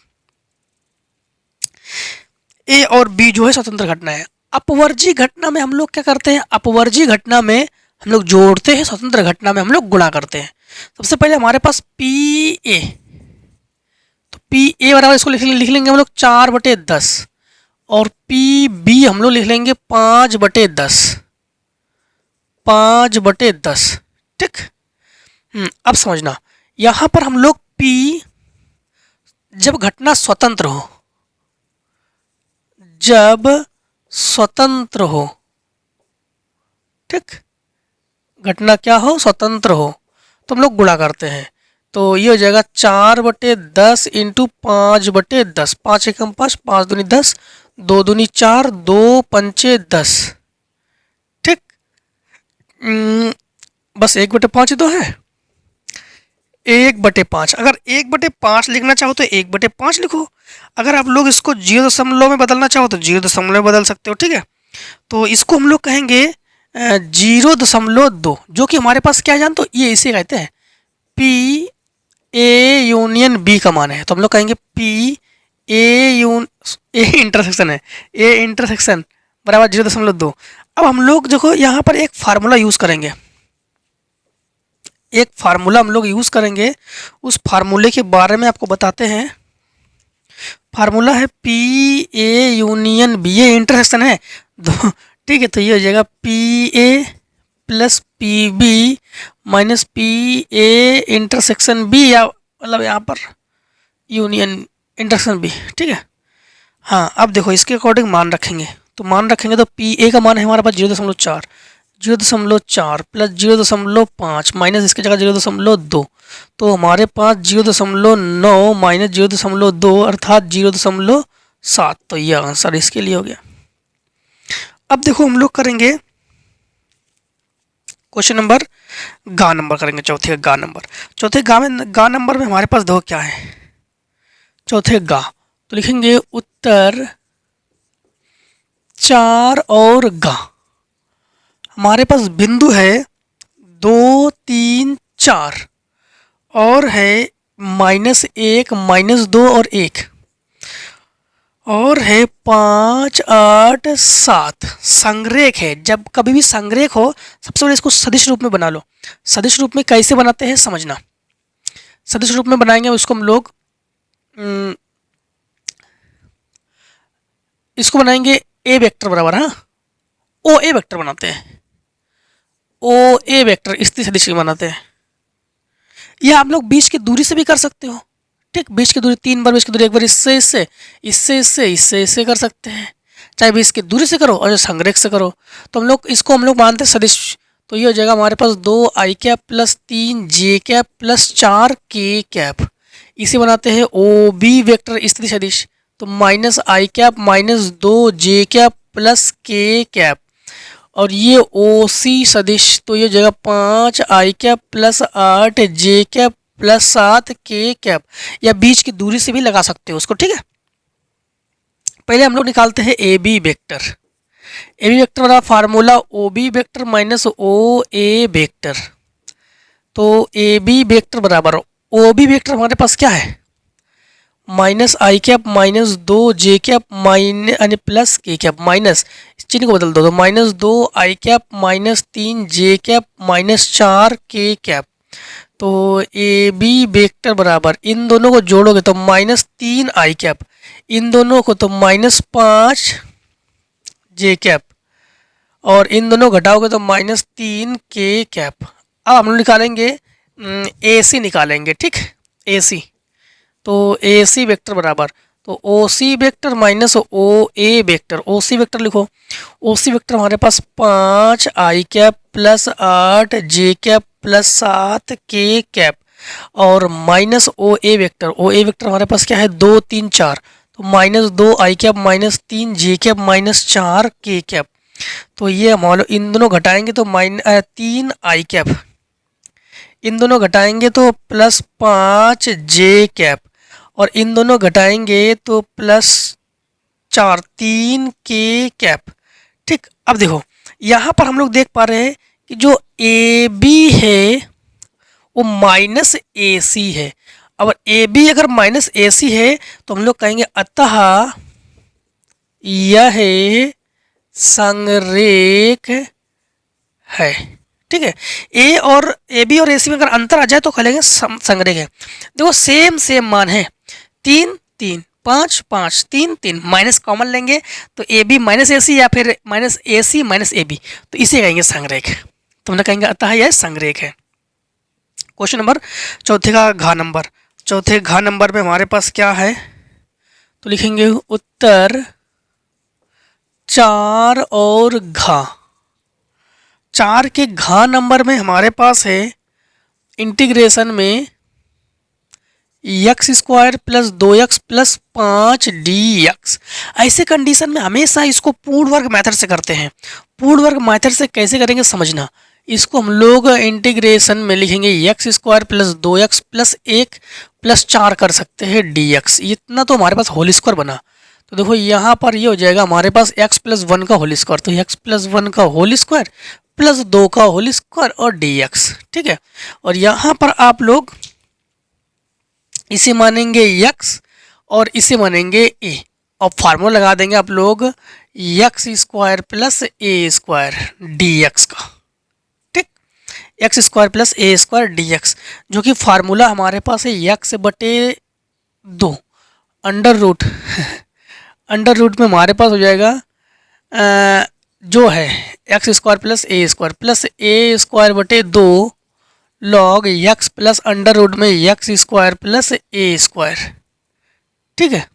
A और B जो है स्वतंत्र घटना है। अपवर्जी घटना में हम लोग क्या करते हैं, अपवर्जी घटना में हम लोग जोड़ते हैं, स्वतंत्र घटना में हम लोग गुणा करते हैं। सबसे पहले हमारे पास PA, तो PA बराबर इसको लिख लेंगे हम लोग 4/10 और PB हम लोग लिख लेंगे 5/10, 5/10, ठीक। अब समझना, यहाँ पर हम लोग P जब घटना स्वतंत्र हो, जब स्वतंत्र हो, ठीक, घटना क्या हो स्वतंत्र हो, तो हम लोग गुणा करते हैं। तो ये हो जाएगा 4/10 इंटू 5/10, 5 एकम 5, 5 दूनी 10, 2 दूनी 4, 2 पंचे 10, ठीक। बस 1/5 ही तो है, 1/5। अगर 1/5 लिखना चाहो तो 1/5 लिखो। अगर आप लोग इसको 0 में बदलना चाहो तो 0 में बदल सकते हो, ठीक है। तो इसको हम लोग कहेंगे 0.2, जो कि हमारे पास क्या जान, तो ये इसे कहते हैं पी ए यूनियन बी का मान है। तो हम लोग कहेंगे पी ए इंटरसेक्शन है, ए इंटरसेक्शन बराबर 0.2। अब हम लोग देखो यहाँ पर एक फार्मूला यूज़ करेंगे, एक फार्मूला हम लोग यूज़ करेंगे। उस फार्मूले के बारे में आपको बताते हैं। फार्मूला है P A union B, A intersection है दो, ठीक है। तो ये हो जाएगा P A plus P B minus P A intersection B, या मतलब यहाँ पर यूनियन इंटरसेक्शन बी, ठीक है। हाँ, अब देखो इसके अकॉर्डिंग मान रखेंगे, तो मान रखेंगे तो पी ए का मान है हमारे पास 0.4, 0.4 प्लस 0.5 माइनस इसकी जगह 0.2, तो हमारे पास 0.9 माइनस 0.2 अर्थात 0.7। तो ये आंसर इसके लिए हो गया। अब देखो हम लोग करेंगे क्वेश्चन नंबर गा नंबर करेंगे, चौथे का गा नंबर। चौथे गा नंबर में हमारे पास देखो क्या है, चौथे गा। तो लिखेंगे उत्तर 4 और गा। हमारे पास बिंदु है 2, 3, 4 और है -1, -2 और 1 और है 5, 8, 7। संरेख है। जब कभी भी संरेख हो सबसे पहले इसको सदिश रूप में बना लो। सदिश रूप में कैसे बनाते हैं समझना। सदिश रूप में बनाएंगे उसको हम लोग इसको बनाएंगे ए वेक्टर बराबर, हाँ, ओ ए वेक्टर बनाते हैं, ओ ए वेक्टर स्थिर सदिश बनाते हैं। यह आप लोग बीच की दूरी से भी कर सकते हो, ठीक। बीच की दूरी 3 बार, बीच की दूरी 1 बार, इससे इससे इससे इससे इससे इससे कर सकते हैं, चाहे बीच की दूरी से करो और संरेख से करो। तो हम लोग मानते हैं सदिश। तो ये हो जाएगा हमारे पास 2 आई कैप प्लस 3 जे कैप प्लस 4 के कैप। इसे बनाते हैं ओ बी वेक्टर स्थिति सदिश। तो माइनस आई कैप माइनस 2 जे कैप प्लस के कैप और ये ओ सी सदिश। तो ये हो जाएगा 5 आई कैप प्लस 8 जे कैप प्लस 7 के कैप, या बीच की दूरी से भी लगा सकते हो उसको, ठीक है। पहले हम लोग निकालते हैं A B vector. A B vector वाला formula O B vector minus O A vector. तो ए बी वेक्टर बराबर ओ बी वेक्टर हमारे पास क्या है, माइनस आई कैप माइनस 2 जे कैप माइनस यानी प्लस के कैप, माइनस चिन्ह को बदल दो तो माइनस 2 आई कैप माइनस 3 जे कैप माइनस 4 के कैप। तो ए बी वेक्टर बराबर इन दोनों को जोड़ोगे तो -3 आई कैप, इन दोनों को तो -5 जे कैप और इन दोनों घटाओगे तो -3 के कैप। अब हम लोग निकालेंगे ए सी निकालेंगे, ठीक, ए सी। तो ए सी वेक्टर बराबर तो ओ C vector minus O A vector. O C vector लिखो, ओ सी वेक्टर हमारे पास 5 आई कैप प्लस 8 जे कैप प्लस 7 के कैप और minus O A vector. O A vector हमारे पास क्या है 2, 3, 4। तो -2 आई कैप -3 जे कैप -4 के कैप। तो ये मान लो इन दोनों घटाएंगे तो -3 आई कैप, इन दोनों घटाएंगे तो +5 जे कैप और इन दोनों घटाएंगे तो +4 3 के कैप, ठीक। अब देखो यहाँ पर हम लोग देख पा रहे हैं कि जो ए बी है वो माइनस ए सी है। अब ए बी अगर माइनस ए सी है तो हम लोग कहेंगे अतः यह संरेख है, ठीक है। ए और ए बी और ए सी में अगर अंतर आ जाए तो कहेंगे संरेख है। देखो सेम मान है, 3 3 5 5 3 3, माइनस कॉमन लेंगे तो A B minus A C या फिर minus A C minus A B, तो इसे कहेंगे संरेख। तो हम लोग कहेंगे अतः यह संरेख है। क्वेश्चन नंबर चौथे का घ नंबर। चौथे घ नंबर में हमारे पास क्या है, तो लिखेंगे उत्तर 4 और घ। 4 के घ नंबर में हमारे पास है इंटीग्रेशन में x² + 2x + 5 dx। ऐसे कंडीशन में हमेशा इसको पूर्ण वर्ग मेथड से करते हैं। पूर्ण वर्ग मेथड से कैसे करेंगे समझना। इसको हम लोग इंटीग्रेशन में लिखेंगे x square plus 2x plus 1 plus 4 कर सकते हैं dx। इतना तो हमारे पास होल स्क्वायर बना। तो देखो यहाँ पर ये हो जाएगा हमारे पास x प्लस 1 का होल स्क्वायर, तो x प्लस 1 का होल स्क्वायर प्लस 2 का होल स्क्वायर और dx। ठीक है, और यहाँ पर आप लोग इसे मानेंगे x और इसे मानेंगे a, और फार्मूला लगा देंगे आप लोग x square plus a square dx का। ठीक, x square plus a square dx, जो कि फार्मूला हमारे पास है x बटे 2 अंडर रूट अंडर रूट में हमारे पास हो जाएगा जो है x square plus a square बटे 2 log x plus under root में x square plus a square. ठीक है,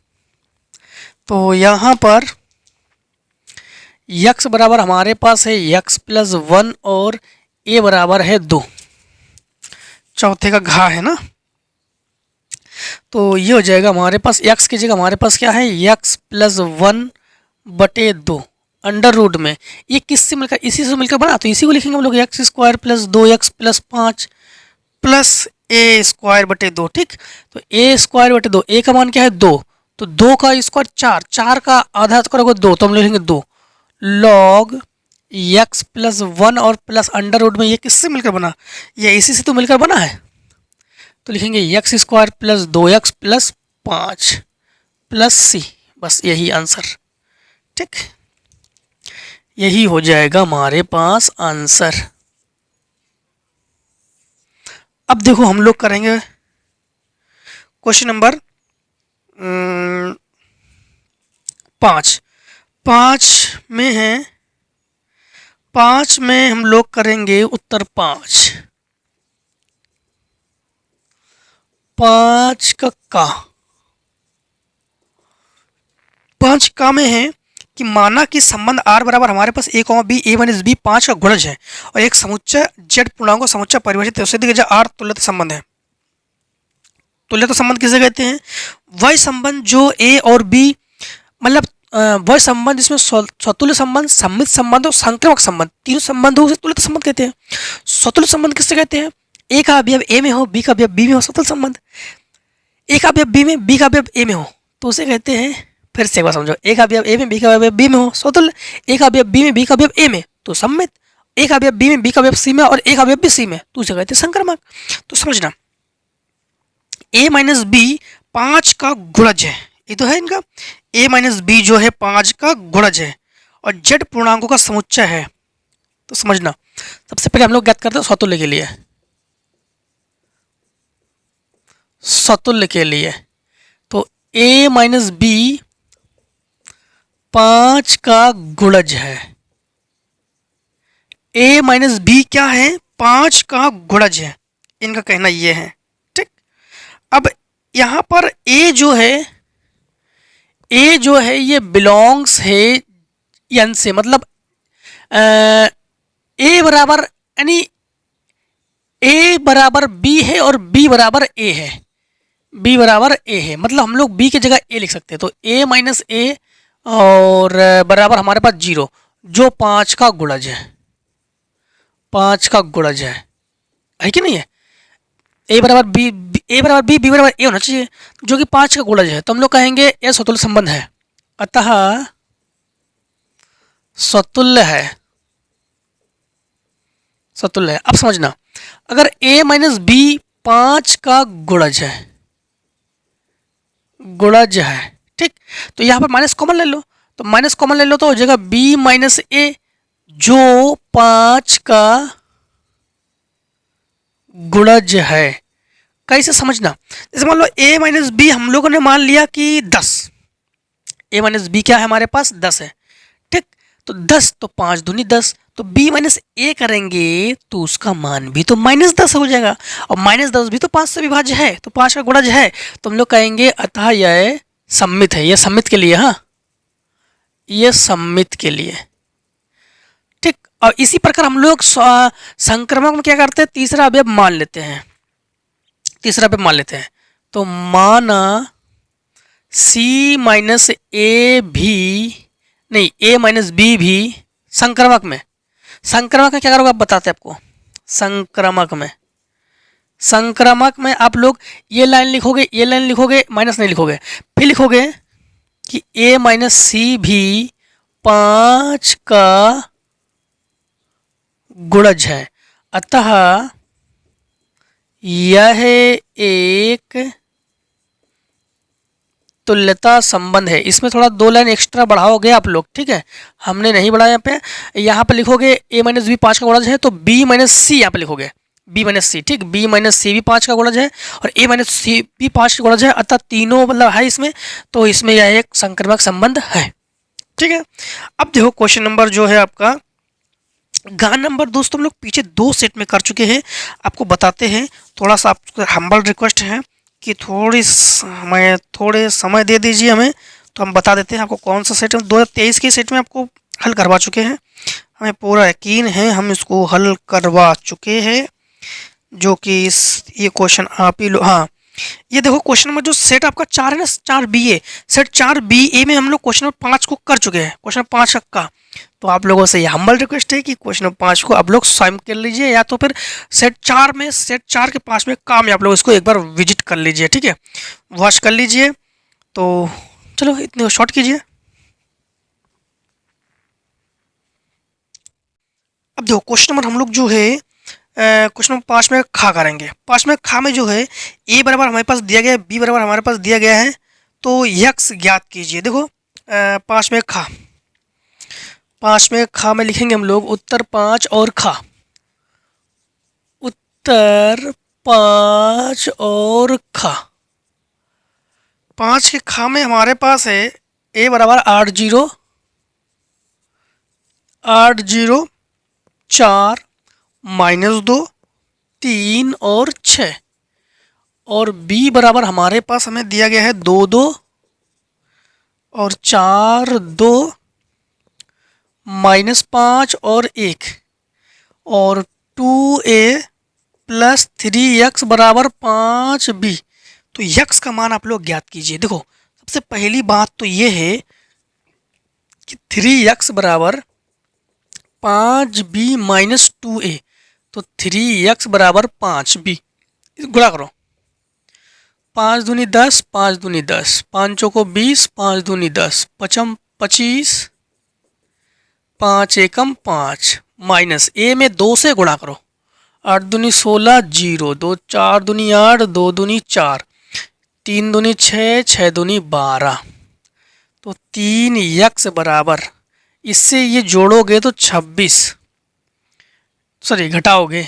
तो यहाँ पर x बराबर हमारे पास है x प्लस 1 और a बराबर है 2, चौथे का घा है ना। तो ये हो जाएगा हमारे पास x की जगह हमारे पास क्या है x प्लस 1 बटे 2 अंडर रूट में, ये किससे मिलकर, इसी से मिलकर बना, तो इसी को लिखेंगे हम लोग x square plus 2x plus 5 plus a square बटे 2। ठीक, तो ए स्क्वायर बटे 2, ए का मान क्या है 2, तो 2 का स्क्वायर 4, 4 का आधा करोगे 2, तो हम लिखेंगे 2 लॉग एक्स प्लस 1 और प्लस अंडर रूट में, ये किससे मिलकर बना, ये इसी से तो मिलकर बना है। तो लिखेंगे x square plus 2x plus 5 plus C, बस यही आंसर। ठीक, यही हो जाएगा हमारे पास आंसर। अब देखो हम लोग करेंगे क्वेश्चन नंबर 5 में है, 5 में हम लोग करेंगे उत्तर 5 का 5 का में है कि माना कि संबंध R बराबर हमारे पास a, b, a minus b 5 का गुणज है और एक समुच्चय z पूर्णांक का समुच्चय परिभाषित है, उसे देखिए R तुल्यता संबंध है। तुल्यता संबंध किसे कहते हैं, वह संबंध जो a और b, मतलब वह संबंध जिसमें स्वतुल्य संबंध, सम्मित संबंध और संक्रमक संबंध, तीनों संबंध हो उसे तुल्यता संबंध कहते हैं। स्वतुल्य संबंध किससे कहते हैं, a का अवयव a में हो, b का अवयव b में हो, स्वतुल्य संबंध। a का अवयव b में, b का अवयव a में हो, तो उसे कहते हैं, फिर से एक बार समझो, a का अवयव a में, b का अवयव b में हो स्वतुल्य, a का अवयव b में, b का अवयव a में तो सम्मित, a का अवयव b में, b का अवयव c में और a का अवयव b c में, तो उसे कहते हैं संक्रमक। तो समझना a माइनस b 5 का गुणज है, ये तो है इनका, a माइनस b जो है 5 का गुणज है और z पूर्णांकों का समुच्चय है। तो समझना, सबसे पहले हम लोग ज्ञात करते हैं स्वतुल्य के लिए, स्वतुल्य के लिए तो a माइनस b 5 का गुणज है, a माइनस b क्या है 5 का गुणज है, इनका कहना ये है। ठीक, अब यहां पर a जो है ये बिलोंग्स है n से, मतलब a बराबर यानी a बराबर b है और b बराबर a है, b बराबर a है, मतलब हम लोग b की जगह a लिख सकते हैं। तो a माइनस a और बराबर हमारे पास 0, जो 5 का गुणज है, 5 का गुणज है कि नहीं है, a बराबर b, a बराबर b, b बराबर a होना चाहिए, जो कि 5 का गुणज है। तो हम लोग कहेंगे यह स्वतुल्य संबंध है, अतः स्वतुल्य है, स्वतुल्य है। अब समझना, अगर a माइनस b 5 का गुणज है, गुणज है, ठीक, तो यहाँ पर माइनस कॉमन ले लो, तो माइनस कॉमन ले लो तो हो जाएगा b माइनस a जो 5 का गुणज है। कैसे समझना, जैसे मान लो a माइनस b हम लोगों ने मान लिया कि 10, a माइनस b क्या है हमारे पास 10 है, ठीक, तो 10 तो 5 दूनी 10, तो b माइनस a करेंगे तो उसका मान भी तो माइनस 10 हो जाएगा, और माइनस 10 भी तो 5 से विभाज्य है, तो 5 का गुणज है, तो हम लोग कहेंगे अतः यह सम्मित है, यह सम्मित के लिए, हाँ यह सम्मित के लिए, ठीक। और इसी प्रकार हम लोग संक्रमक में क्या करते हैं, तीसरा अवयव मान लेते हैं, तीसरा अवयव मान लेते हैं। तो माना c माइनस a भी नहीं, a माइनस b भी संक्रमक में, संक्रामक में क्या करोगे आप बताते हैं आपको। संक्रामक में आप लोग ये लाइन लिखोगे, माइनस नहीं लिखोगे, फिर लिखोगे कि a माइनस सी भी 5 का गुणज है, अतः यह एक तुल्यता संबंध है। इसमें थोड़ा 2 लाइन एक्स्ट्रा बढ़ाओगे आप लोग, ठीक है, हमने नहीं बढ़ाया। यहाँ पे लिखोगे a माइनस बी 5 का गुणज है, तो b माइनस सी यहाँ पे लिखोगे, b माइनस सी, ठीक, b माइनस सी भी 5 का गुणज है और a माइनस सी भी 5 का गुणज है, अतः तीनों मतलब है इसमें, तो इसमें यह एक संक्रमक संबंध है, ठीक है। अब देखो क्वेश्चन नंबर जो है आपका गा नंबर दोस्तों हम लोग पीछे 2 सेट में कर चुके हैं, आपको बताते हैं। थोड़ा सा आपको हम्बल रिक्वेस्ट है कि थोड़े समय दे दीजिए हमें, तो हम बता देते हैं आपको कौन सा सेट है। 2023 के सेट में आपको हल करवा चुके हैं, हमें पूरा यकीन है हम इसको हल करवा चुके हैं, जो कि ये क्वेश्चन आप ही लो। हाँ, ये देखो क्वेश्चन नंबर जो सेट आपका 4 है ना, 4 BA, सेट 4BA में हम लोग क्वेश्चन नंबर 5 को कर चुके हैं, क्वेश्चन नंबर 5 का। तो आप लोगों से ये हम्बल रिक्वेस्ट है कि क्वेश्चन नंबर 5 को आप लोग स्वयं कर लीजिए, या तो फिर सेट 4 के 5 में काम है, आप लोग इसको एक बार विजिट कर लीजिए, ठीक है, वॉच कर लीजिए। तो चलो इतने शॉर्ट कीजिए। अब देखो क्वेश्चन नंबर हम लोग जो है क्वेश्चन नंबर 5 में खा करेंगे। 5 में खा में जो है a बराबर हमारे पास दिया गया है, b बराबर हमारे पास दिया गया है, तो यक्स ज्ञात कीजिए। देखो 5 में खा, 5 में खा में लिखेंगे हम लोग उत्तर 5 और खा, उत्तर 5 और खा। 5 के खा में हमारे पास है a बराबर 8 0 4 -2 3 और 6, और b बराबर हमारे पास हमें दिया गया है 2 2 और 4 2 -5 और 1, और 2a + 3x बराबर 5b। तो यक्स का मान आप लोग ज्ञात कीजिए। देखो सबसे पहली बात तो ये है कि 3x बराबर 5b - 2a, तो 3x बराबर 5b, गुणा करो, 5 दूनी 10, 5 दूनी 10, 5 चौको 20, 5 दूनी 10, 5 25, 5 एकम 5, माइनस a में 2 से गुणा करो, 8 दूनी 16, 0 2 4 दूनी 8, 2 दूनी 4, 3 दूनी 6, 6 दूनी 12, तो 3x बराबर, इससे ये जोड़ोगे तो 26, सॉरी घटाओगे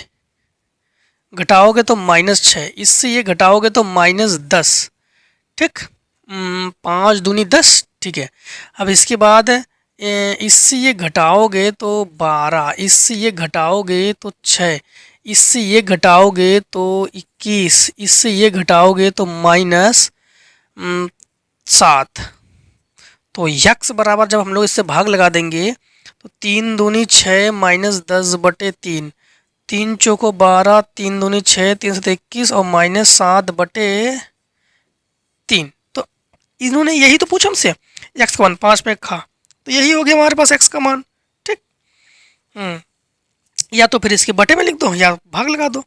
तो -6, इससे ये घटाओगे तो -10, ठीक, 5 दूनी 10, ठीक है। अब इसके बाद इससे ये घटाओगे तो 12, इससे ये घटाओगे तो 6, इससे ये घटाओगे तो 21, इससे ये घटाओगे तो -7। तो यक्स बराबर जब हम लोग इससे भाग लगा देंगे तो 3 दूनी 6 -10/3, 3 चौको 12, 3 दूनी 6, 3 7 21 और -7/3। तो इन्होंने यही तो पूछा हमसे, एक्स का मान 5 में खा, तो यही हो गया हमारे पास एक्स का मान, ठीक। या तो फिर इसके बटे में लिख दो या भाग लगा दो।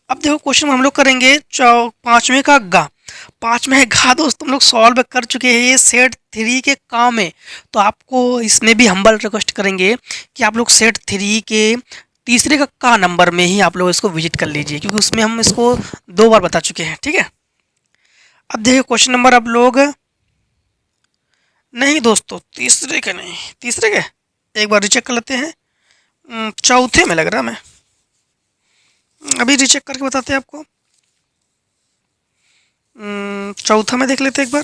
अब देखो क्वेश्चन में हम लोग करेंगे 5वें का गा। 5 में घा दोस्तों हम लोग सॉल्व कर चुके हैं ये सेट 3 के काम में, तो आपको इसमें भी हम्बल रिक्वेस्ट करेंगे कि आप लोग सेट 3 के तीसरे का नंबर में ही आप लोग इसको विजिट कर लीजिए, क्योंकि उसमें हम इसको 2 बार बता चुके हैं, ठीक है। अब देखिए क्वेश्चन नंबर आप लोग, नहीं दोस्तों तीसरे के नहीं, तीसरे के एक बार रिचेक कर लेते हैं, चौथे में लग रहा मैं, अभी रिचेक करके बताते हैं आपको। चौथा में देख लेते हैं एक बार,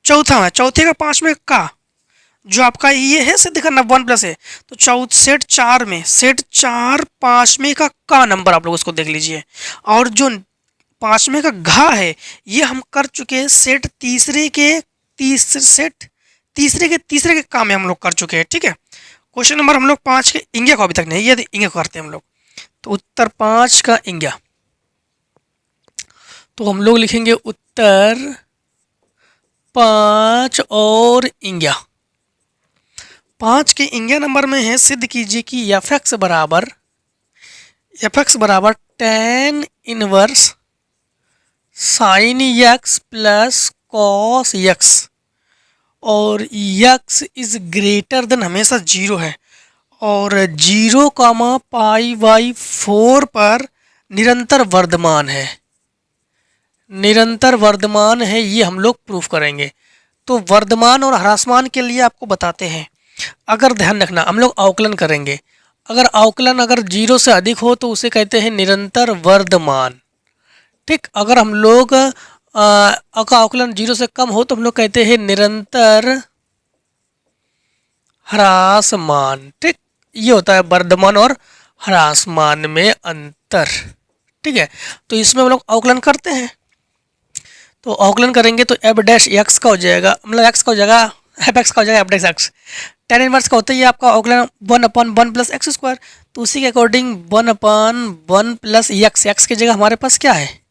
चौथा में, चौथे का 5 में का जो आपका ये है सिद्ध करना 1 प्लस है, तो सेट 4 में, सेट 4 5 में का नंबर आप लोग उसको देख लीजिए, और जो 5 में का घा है ये हम कर चुके हैं सेट तीसरे के तीसरे के काम में हम लोग कर चुके हैं, ठीक है। क्वेश्चन नंबर हम लोग 5 के इंग्या को अभी तक नहीं, ये इंग्या को करते हैं हम लोग, तो उत्तर 5 का इंग्या, तो हम लोग लिखेंगे उत्तर 5 और इंग्या। 5 के इंगिया नंबर में है, सिद्ध कीजिए कि एफ एक्स बराबर tan inverse sine x plus cos x और एक्स इज ग्रेटर देन हमेशा 0 है और 0, π/4 पर निरंतर वर्धमान है, ये हम लोग प्रूफ करेंगे। तो वर्धमान और ह्रासमान के लिए आपको बताते हैं। अगर ध्यान रखना, हम लोग अवकलन करेंगे। अगर 0 से अधिक हो तो उसे कहते हैं निरंतर वर्धमान। ठीक, अगर हम लोग का अवकलन 0 से कम हो तो हम लोग कहते हैं निरंतर ह्रासमान। ठीक, ये होता है वर्धमान और ह्रासमान में अंतर। ठीक है, तो इसमें हम लोग अवकलन करते हैं। तो अवकलन करेंगे तो एफ डैश एक्स का हो जाएगा, मतलब एक्स का हो जाएगा, एफ एक्स का हो जाएगा F dash x. tan inverse का होता है ये आपका अवकलन 1/1 प्लस एक्स स्क्वायर। तो उसी के अकॉर्डिंग 1/1 प्लस एक्स की जगह हमारे पास क्या है,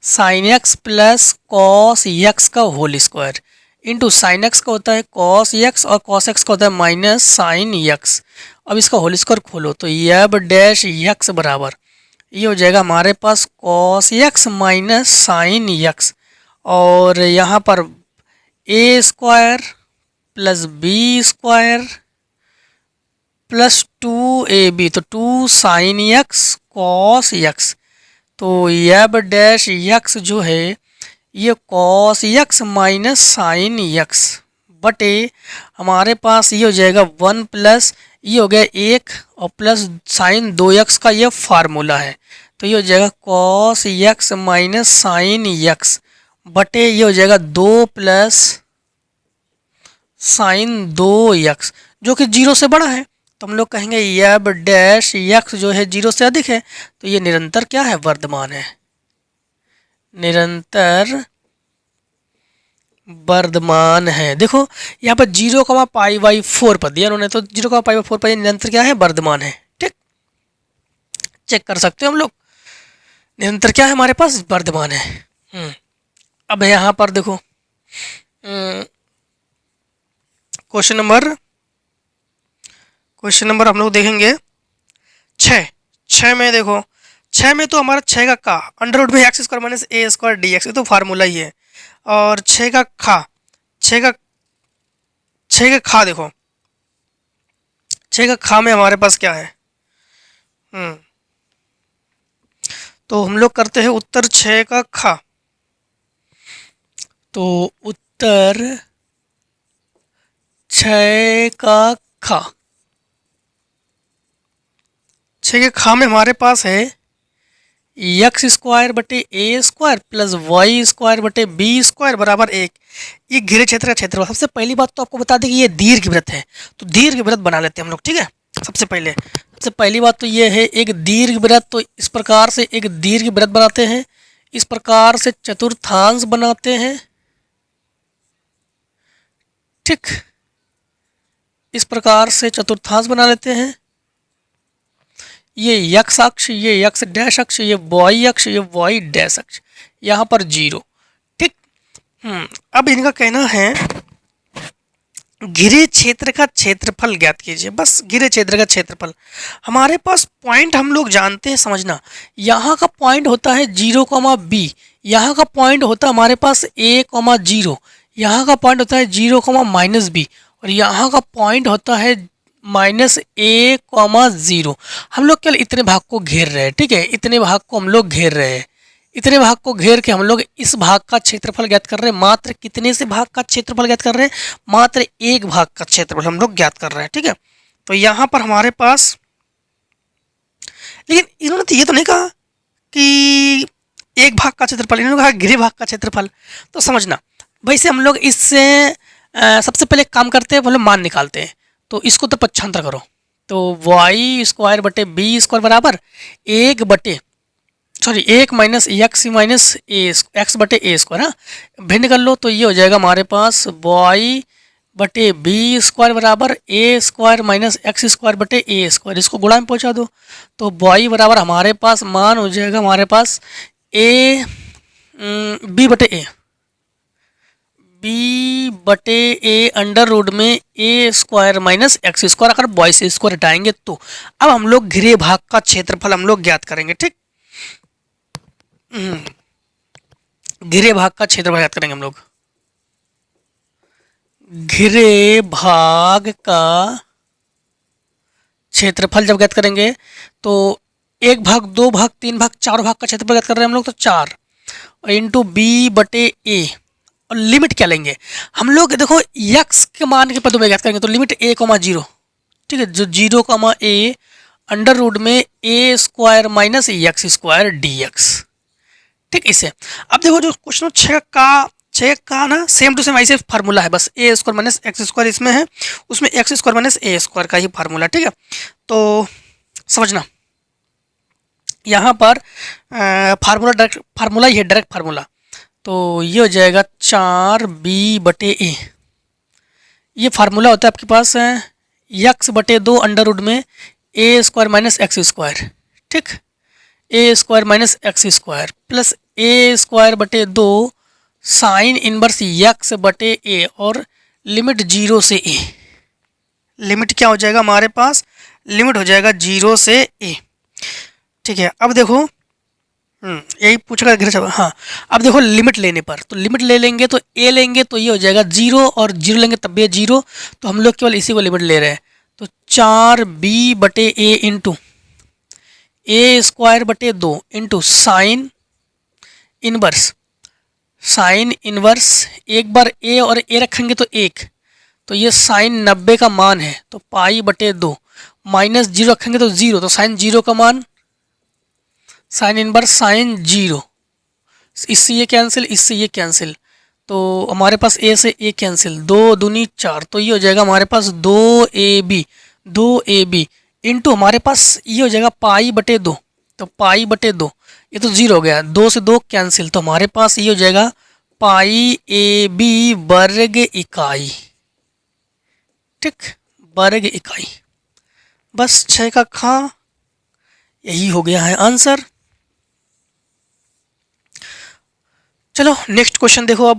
sine x plus cos x का whole square into sine x का होता है कॉस एक्स और कॉस एक्स का होता है माइनस साइन एक्स। अब इसका होल स्क्वायर खोलो तो एफ डैश एक्स बराबर ये हो जाएगा हमारे पास cos x minus sine x और यहाँ पर a square plus b square plus 2ab, तो 2 साइन एक्स कॉस एक्स। तो एफ डैश एक्स जो है ये cos x minus sine x बटे हमारे पास ये हो जाएगा 1 प्लस ये हो गया 1 और प्लस साइन 2x का ये फार्मूला है। तो ये हो जाएगा cos x minus sine x बटे ये हो जाएगा 2 प्लस साइन 2x जो कि 0 से बड़ा है। तो हम लोग कहेंगे एफ डैश एक्स जो है 0 से अधिक है, तो ये निरंतर क्या है, वर्धमान है, निरंतर वर्धमान है। देखो यहाँ पर 0,π/4 पर दिया उन्होंने, तो 0,π/4 पर निरंतर क्या है, वर्धमान है। ठीक, चेक कर सकते हो हम लोग, निरंतर क्या है हमारे पास, वर्धमान है। अब यहाँ पर देखो क्वेश्चन नंबर हम लोग देखेंगे 6 में। देखो 6 में तो हमारा 6 का अंडर रूट में x square minus a square d x, ये तो फार्मूला ही है। और 6 का खा देखो 6 का खा में हमारे पास क्या है, तो हम लोग करते हैं उत्तर 6 का खा। तो उत्तर 6 का खा, 6 के खा में हमारे पास है एक्स स्क्वायर बटे ए स्क्वायर प्लस वाई स्क्वायर बटे बी स्क्वायर बराबर 1। ये घिरे क्षेत्र का क्षेत्रफल। सबसे पहली बात तो आपको बता दें कि ये दीर्घवृत्त है, तो दीर्घवृत्त बना लेते हैं हम लोग। ठीक है, सबसे पहली बात तो ये है एक दीर्घवृत्त, तो इस प्रकार से एक दीर्घवृत्त बनाते हैं, इस प्रकार से चतुर्थांश बनाते हैं। ठीक, इस प्रकार से चतुर्थांश बना लेते हैं। ये यक्स अक्ष, ये यक्स डैश अक्ष, ये वाई अक्ष, ये वाई डैश अक्ष, यहाँ पर 0। ठीक, अब इनका कहना है घिरे क्षेत्र का क्षेत्रफल ज्ञात कीजिए। बस घिरे क्षेत्र का क्षेत्रफल। हमारे पास पॉइंट हम लोग जानते हैं, समझना, यहाँ का पॉइंट होता है 0,b, यहाँ का पॉइंट होता है हमारे पास a,0, यहाँ का पॉइंट होता है 0,-b और यहाँ का पॉइंट होता है -a,0। हम लोग केवल इतने भाग को घेर रहे हैं। ठीक है, इतने भाग को हम लोग घेर रहे हैं। इतने भाग को घेर के हम लोग इस भाग का क्षेत्रफल ज्ञात कर रहे हैं। मात्र कितने से भाग का क्षेत्रफल ज्ञात कर रहे हैं, मात्र एक भाग का क्षेत्रफल हम लोग ज्ञात कर रहे हैं। ठीक है, तो यहाँ पर हमारे पास, लेकिन इन्होंने तो ये तो नहीं कहा कि एक भाग का क्षेत्रफल, इन्होंने कहा घिरे भाग का क्षेत्रफल। तो समझना, वैसे हम लोग इससे सबसे पहले काम करते हैं, पहले मान निकालते हैं। तो इसको तो पक्षांतर करो, तो वाई स्क्वायर बटे बी स्क्वायर बराबर 1 माइनस एक्स माइनस एक्स बटे ए स्क्वायर। हाँ, भिन्न कर लो तो ये हो जाएगा हमारे पास वाई बटे बी स्क्वायर बराबर ए स्क्वायर माइनस एक्स स्क्वायर बटे ए स्क्वायर। इसको गुणा में पहुँचा दो तो वाई बराबर हमारे पास मान हो जाएगा हमारे पास बी बटे बी बटे ए अंडर रूट में a square minus x square, अगर बॉय से इसको हटाएंगे तो अब हम लोग घिरे भाग का क्षेत्रफल हम लोग ज्ञात करेंगे। ठीक, घिरे भाग का क्षेत्रफल ज्ञात करेंगे हम लोग। घिरे भाग का क्षेत्रफल जब ज्ञात करेंगे तो 1 भाग 2 भाग 3 भाग 4 भाग का क्षेत्रफल ज्ञात कर रहे हैं हम लोग, तो 4 इंटू बी बटे ए। और लिमिट क्या लेंगे हम लोग, देखो यक्स के मान के पदों में ज्ञात करेंगे तो लिमिट ए कॉमा जीरो, ठीक है, जो 0 कॉमा ए अंडर रूट में a square minus x square d x. ठीक, इसे अब देखो जो क्वेश्चन 6 का ना सेम टू सेम ऐसे फार्मूला है, बस a square minus x square इसमें है, उसमें x square minus a square का ही फार्मूला। ठीक है, तो समझना यहाँ पर फार्मूला डायरेक्ट फार्मूला ही है, डायरेक्ट फार्मूला। तो ये हो जाएगा 4b बटे ए, ये फार्मूला होता है आपके पास यक्स बटे 2 अंडर रूट में a square minus x square. ठीक, a square minus x square plus a square बटे 2 साइन इनवर्स यक्स बटे ए और लिमिट 0 से ए। लिमिट क्या हो जाएगा हमारे पास, लिमिट हो जाएगा 0 से ए। ठीक है, अब देखो यही पूछेगा घर से। हाँ, अब देखो लिमिट लेने पर, तो लिमिट ले लेंगे तो ए लेंगे तो ये हो जाएगा 0 और 0 लेंगे तब भी 0, तो हम लोग केवल इसी को लिमिट ले रहे हैं। तो 4b बटे ए इंटू ए स्क्वायर बटे 2 into sine inverse, sine inverse एक बार ए और ए रखेंगे तो 1, तो ये साइन 90 का मान है तो पाई बटे 2 माइनस 0 रखेंगे तो 0, तो साइन 0 का मान साइन इनवर्स साइन 0, इससे ये कैंसिल, इससे ये कैंसिल, तो हमारे पास ए से ए कैंसिल, 2 दूनी 4, तो ये हो जाएगा हमारे पास 2ab इंटू हमारे पास ये हो जाएगा पाई बटे 2, तो पाई बटे 2 ये तो 0 हो गया, 2 से 2 कैंसिल, तो हमारे पास ये हो जाएगा पाई ए बी वर्ग इकाई। ठीक, वर्ग इकाई। बस 6 का खा यही हो गया है आंसर। चलो नेक्स्ट क्वेश्चन देखो।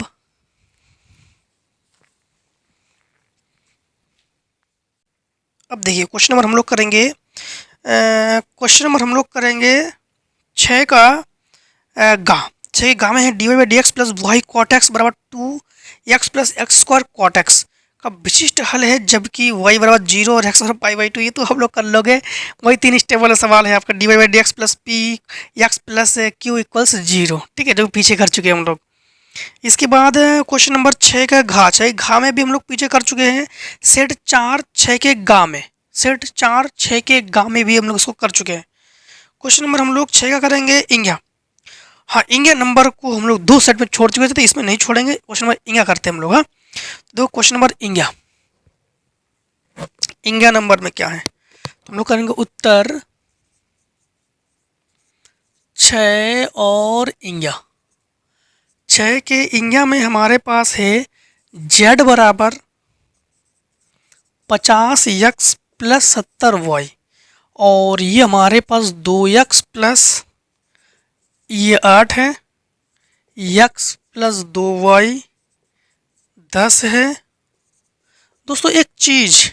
अब देखिए क्वेश्चन नंबर हम लोग करेंगे 6 का गा। 6 गा में है d y by d x plus y cot x बराबर 2x plus x square cot x का विशिष्ट हल है जबकि y बराबर 0 और x बराबर पाई बाई 2। ये तो हम लोग कर लोगे, वही 3 स्टेप वाला सवाल है आपका, d y by d x plus p x plus q equals 0। ठीक है, जो पीछे कर चुके हैं हम लोग। इसके बाद क्वेश्चन नंबर 6 का घा। 6 घा में भी हम लोग पीछे कर चुके हैं। सेट 4 6 के गा में, सेट 4 6 के गा में भी हम लोग इसको कर चुके हैं। क्वेश्चन नंबर हम लोग 6 का करेंगे इंग्या। हाँ, इंग्या नंबर को हम लोग 2 सेट में छोड़ चुके थे तो इसमें नहीं छोड़ेंगे। क्वेश्चन नंबर इंग्या करते हैं हम लोग। हाँ, दो क्वेश्चन नंबर इंग्या। इंग्या नंबर में क्या है तो हम लोग करेंगे उत्तर 6 और इंग्या। 6 के इंग्या में हमारे पास है z बराबर 50x प्लस 70y और ये हमारे पास 2x प्लस ये 8 है, x प्लस 2y 10 है। दोस्तों एक चीज़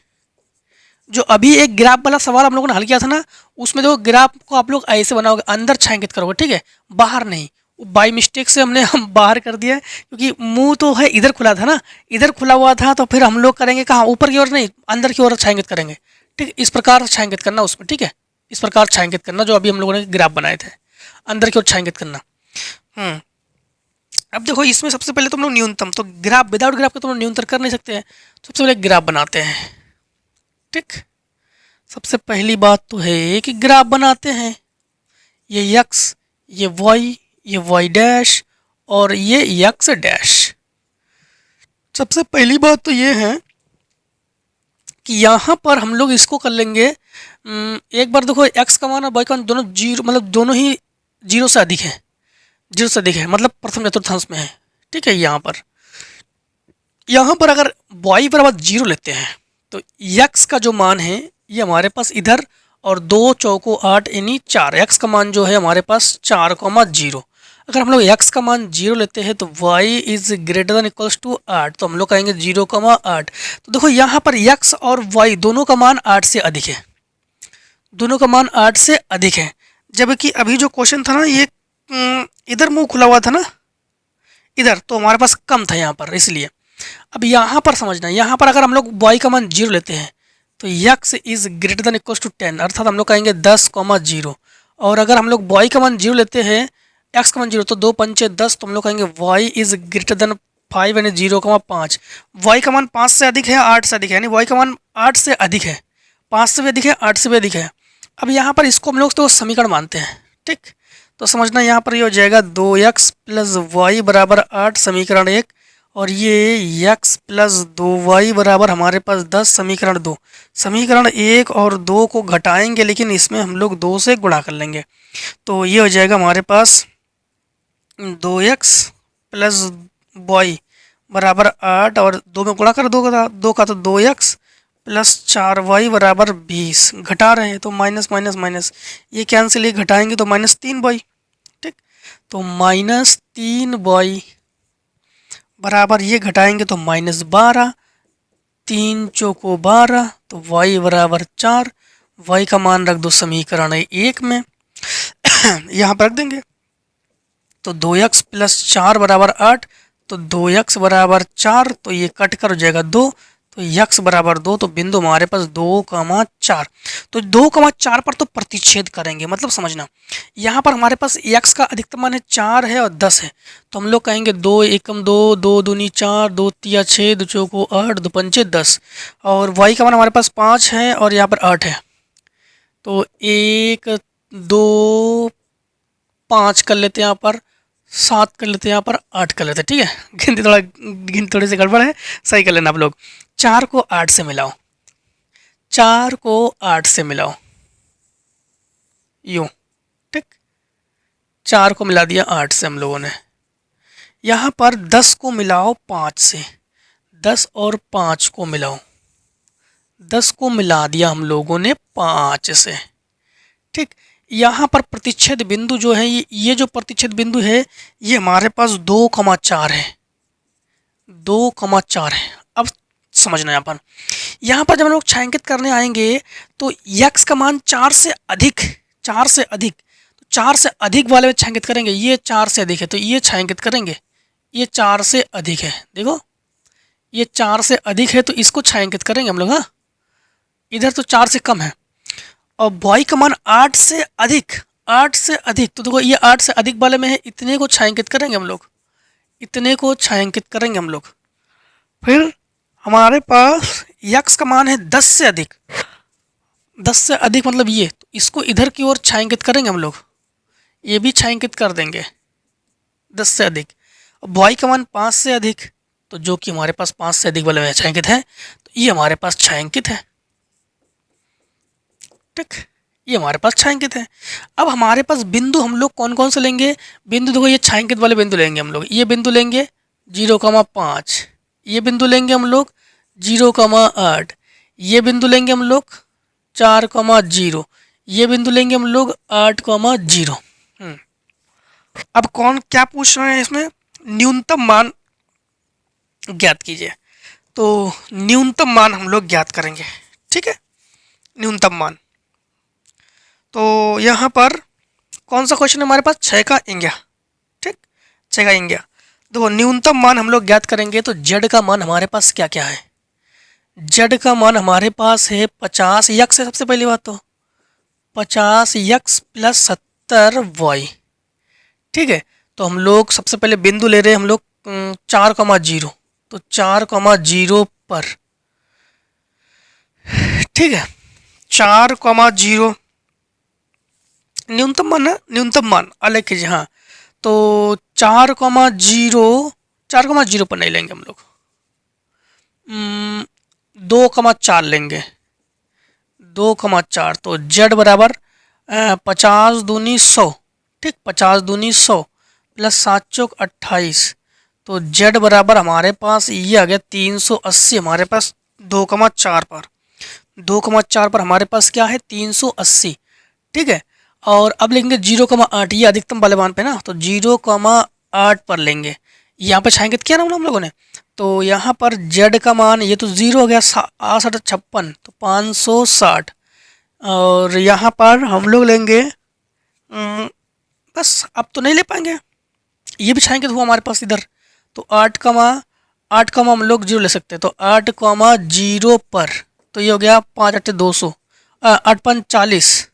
जो अभी एक ग्राफ वाला सवाल हम लोगों ने हल किया था ना, उसमें देखो ग्राफ को आप लोग ऐसे बनाओगे, अंदर छायांकित करोगे। ठीक है, बाहर नहीं, बाई मिस्टेक से हमने हम बाहर कर दिया क्योंकि मुंह तो है इधर खुला था ना, इधर खुला हुआ था, तो फिर हम लोग करेंगे कहाँ, ऊपर की ओर नहीं, अंदर की ओर छायांकित करेंगे। ठीक, इस प्रकार छायांकित करना उसमें। ठीक है, इस प्रकार छायांकित करना जो अभी हम लोगों ने ग्राफ बनाए थे, अंदर की ओर छायांकित करना। अब देखो इसमें सबसे पहले तुम लोग न्यूनतम, तो ग्राफ विदाउट ग्राफ के तुम लोग न्यूनतम कर नहीं सकते हैं, सबसे पहले ग्राफ बनाते हैं। ठीक, सबसे पहली बात तो है कि ग्राफ बनाते हैं। ये x, ये y, ये y डैश और ये x डैश। सबसे पहली बात तो ये है कि यहाँ पर हम लोग इसको कर लेंगे। एक बार देखो x का मान और y का मान दोनों 0, मतलब दोनों ही 0 से अधिक है, 0 से अधिक है, मतलब प्रथम चतुर्थांश में है। ठीक है, यहाँ पर अगर y बराबर 0 लेते हैं तो x का जो मान है ये हमारे पास इधर और 2 चौको 8 यानी 4, x का मान जो है हमारे पास 4,0। अगर हम लोग x का मान 0 लेते हैं तो y is greater than equals to 8, तो हम लोग कहेंगे 0,8। तो देखो यहाँ पर x और y दोनों का मान 8 से अधिक है, दोनों का मान 8 से अधिक है। जबकि अभी जो क्वेश्चन था ना ये इधर मुंह खुला हुआ था ना, इधर, तो हमारे पास कम था यहाँ पर, इसलिए। अब यहाँ पर समझना, यहाँ पर अगर हम लोग y का मान 0 लेते हैं तो x is greater than equals to 10, अर्थात हम लोग कहेंगे 10,0। और अगर हम लोग y का मान 0 लेते हैं, x का मान 0, तो 2 पंचे 10, तो हम लोग कहेंगे y इज ग्रेटर देन 5 यानी 0,5। y का मान 5 से अधिक है, 8 से अधिक है, यानी y का मान 8 से अधिक है, 5 से भी अधिक है, 8 से भी अधिक है। अब यहाँ पर इसको हम लोग तो समीकरण मानते हैं, ठीक। तो समझना यहाँ पर ये हो जाएगा 2x प्लस वाई बराबर 8 समीकरण 1, और ये x प्लस 2y बराबर हमारे पास 10 समीकरण 2। समीकरण 1 और 2 को घटाएंगे, लेकिन इसमें हम लोग 2 से गुणा कर लेंगे, तो ये हो जाएगा हमारे पास 2x प्लस वाई बराबर 8, और 2 में गुणा कर 2 का तो 2x प्लस 4y बराबर 20। घटा रहे हैं तो माइनस माइनस माइनस, ये कैंसिल, ये घटाएंगे तो -3y, ठीक। तो -3y बराबर ये घटाएंगे तो -12, 3 चौको 12, तो y बराबर 4। y का मान रख दो समीकरण 1 में यहाँ पर रख देंगे, तो 2x प्लस 4 बराबर 8, तो 2x बराबर 4, तो ये कट कर हो जाएगा 2, तो x बराबर 2, तो बिंदु हमारे पास 2,4। तो 2,4 पर तो प्रतिच्छेद करेंगे, मतलब समझना यहाँ पर हमारे पास x का अधिकतम मान है 4 है और 10 है, तो हम लोग कहेंगे 2 एकम 2, 2 दूनी 4, 2 तिया 6, 2 चौको 8, 2 पंचे 10, और y का मान हमारे पास 5 है और यहाँ पर 8 है, तो 1 2 5 कर लेते हैं, यहाँ पर 7 कर लेते हैं, यहाँ पर 8 कर लेते हैं, ठीक है। गिनती थोड़ी सी गड़बड़ है, सही कर लेना आप लोग। 4 को 8 से मिलाओ, 4 को 8 से मिलाओ, यूँ, ठीक। 4 को मिला दिया 8 से हम लोगों ने। यहाँ पर 10 को मिलाओ 5 से, 10 और 5 को मिलाओ, 10 को मिला दिया हम लोगों ने 5 से, ठीक। यहाँ पर प्रतिच्छेद बिंदु जो है, ये जो प्रतिच्छेद बिंदु है ये हमारे पास 2,4 है, 2,4 है। अब समझना यहाँ पर जब हम लोग छायांकित करने आएंगे तो x का मान 4 से अधिक, 4 से अधिक, तो 4 से अधिक वाले में छायांकित करेंगे। ये 4 से अधिक है तो ये छायांकित करेंगे, ये 4 से अधिक है, देखो ये 4 से अधिक है तो इसको छायांकित करेंगे हम लोग। हाँ, इधर तो 4 से कम है, और y का मान 8 से अधिक, 8 से अधिक, तो देखो ये 8 से अधिक वाले में है, इतने को छायांकित करेंगे हम लोग, इतने को छायांकित करेंगे हम लोग। फिर हमारे पास x का मान है 10 से अधिक, 10 से अधिक मतलब ये, तो इसको इधर की ओर छायांकित करेंगे हम लोग, ये भी छायांकित कर देंगे 10 से अधिक। अब y का मान 5 से अधिक, तो जो कि हमारे पास 5 से अधिक वाले में छायांकित है, तो ये हमारे पास छायांकित है, ठीक, ये हमारे पास छायांकित है। अब हमारे पास बिंदु हम लोग कौन कौन से लेंगे, बिंदु देखो ये छायांकित वाले बिंदु लेंगे हम लोग, ये बिंदु लेंगे 0,5, ये बिंदु लेंगे हम लोग 0,8, ये बिंदु लेंगे हम लोग 4,0, ये बिंदु लेंगे हम लोग 8,0। अब कौन क्या पूछ रहे हैं इसमें, न्यूनतम मान ज्ञात कीजिए, तो न्यूनतम मान हम लोग ज्ञात करेंगे, ठीक है, न्यूनतम मान। तो यहाँ पर कौन सा क्वेश्चन है हमारे पास, 6 का इंग्या, ठीक, 6 का इंग्या। देखो न्यूनतम मान हम लोग ज्ञात करेंगे तो z का मान हमारे पास क्या क्या है, z का मान हमारे पास है 50 x है, सबसे पहली बात तो 50 x प्लस 70y, ठीक है। तो हम लोग सबसे पहले बिंदु ले रहे हैं हम लोग 4,0, तो 4,0 पर, ठीक है, 4,0 न्यूनतम मान है, न्यूनतम मान अलग कीजिए। हाँ, तो 4,0 पर नहीं लेंगे हम लोग, 2,4 लेंगे, 2,4, तो z बराबर 50 दूनी 100, ठीक, 50 दूनी 100 प्लस 7 चौक 28, तो z बराबर हमारे पास ये आ गया 380 हमारे पास 2,4 पर, 2,4 पर हमारे पास क्या है 380, ठीक है। और अब लेंगे 0,8, ये अधिकतम वाले मान पे ना, तो 0,8 पर लेंगे। यहाँ पे छाएंगे तो क्या नाम हम लोगों ने, तो यहाँ पर z का मान ये तो 0 हो गया, 6856 तो 560। और यहाँ पर हम लोग लेंगे बस, अब तो नहीं ले पाएंगे, ये भी छाएंगे तो वो हमारे पास इधर, तो 8 हम लोग 0 ले सकते हैं, तो 8,0 पर, तो ये हो गया 5 8 200, 8 5 40,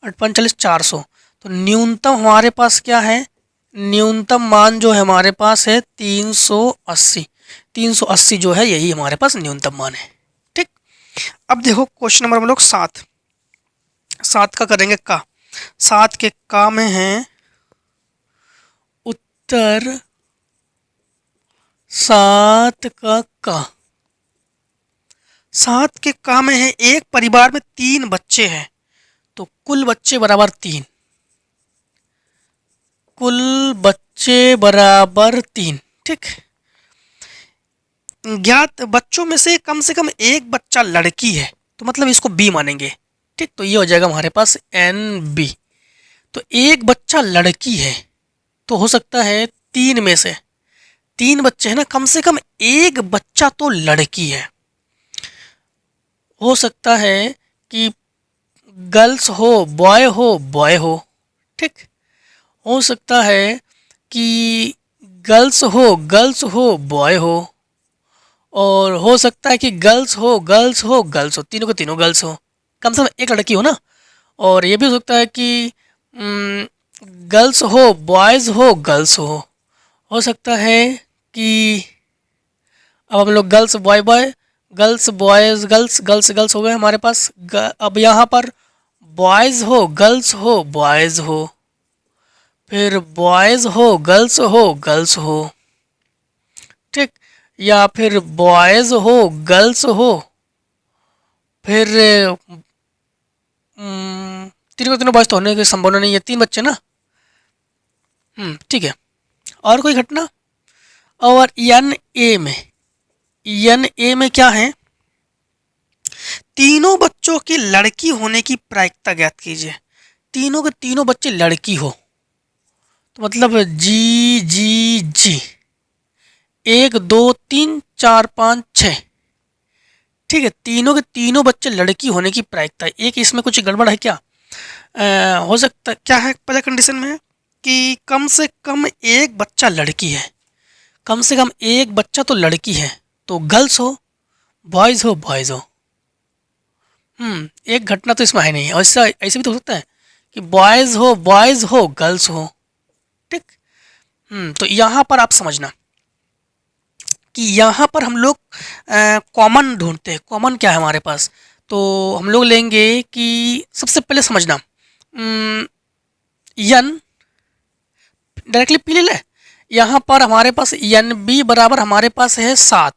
8 5 40 400। तो न्यूनतम हमारे पास क्या है, न्यूनतम मान जो है हमारे पास है 380। 380 जो है यही हमारे पास न्यूनतम मान है। ठीक, अब देखो क्वेश्चन नंबर हम लोग 7 का करेंगे का। 7 के का में है उत्तर 7 का 7 के का में है एक परिवार में 3 बच्चे हैं, तो कुल बच्चे बराबर 3, कुल बच्चे बराबर 3। ठीक, ज्ञात बच्चों में से कम एक बच्चा लड़की है, तो मतलब इसको बी मानेंगे। ठीक, तो ये हो जाएगा हमारे पास एन बी। तो एक बच्चा लड़की है, तो हो सकता है 3 में से 3 बच्चे हैं ना, कम से कम एक बच्चा तो लड़की है। हो सकता है कि गर्ल्स हो बॉय हो। ठीक, हो सकता है कि गर्ल्स हो बॉय हो, और हो सकता है कि गर्ल्स हो तीनों के तीनों गर्ल्स हो, कम से कम एक लड़की हो ना। और ये भी हो सकता है कि गर्ल्स हो गर्ल्स हो सकता है कि अब हम लोग girls boy girls boys girls हो गए हमारे पास। अब यहाँ पर बॉयज़ हो बॉयज़ हो, फिर बॉयज़ हो गर्ल्स हो। ठीक, या फिर बॉयज़ हो गर्ल्स हो, फिर तीनों के तीनों बॉयज़ तो होने की संभावना नहीं है, 3 बच्चे ना। ठीक है, और कोई घटना। और एन ए में क्या है, तीनों बच्चों की लड़की होने की प्रायिकता ज्ञात कीजिए। तीनों के तीनों बच्चे लड़की हो, तो मतलब जी 1 2 3 4 5 6। ठीक है, तीनों के तीनों बच्चे लड़की होने की प्रायिकता। एक इसमें कुछ गड़बड़ है क्या, हो सकता क्या है, पहले कंडीशन में है कि कम से कम एक बच्चा लड़की है, कम से कम एक बच्चा तो लड़की है, तो गर्ल्स हो बॉयज़ हो। एक घटना तो इसमें है नहीं, और ऐसा ऐसे भी तो हो सकता है कि बॉयज़ हो गर्ल्स हो। ठीक, तो यहाँ पर आप समझना कि यहाँ पर हम लोग कॉमन ढूंढते हैं। कॉमन क्या है हमारे पास, तो हम लोग लेंगे कि सबसे पहले समझना यन डायरेक्टली पी ले ले। यहाँ पर हमारे पास एन बी बराबर हमारे पास है 7,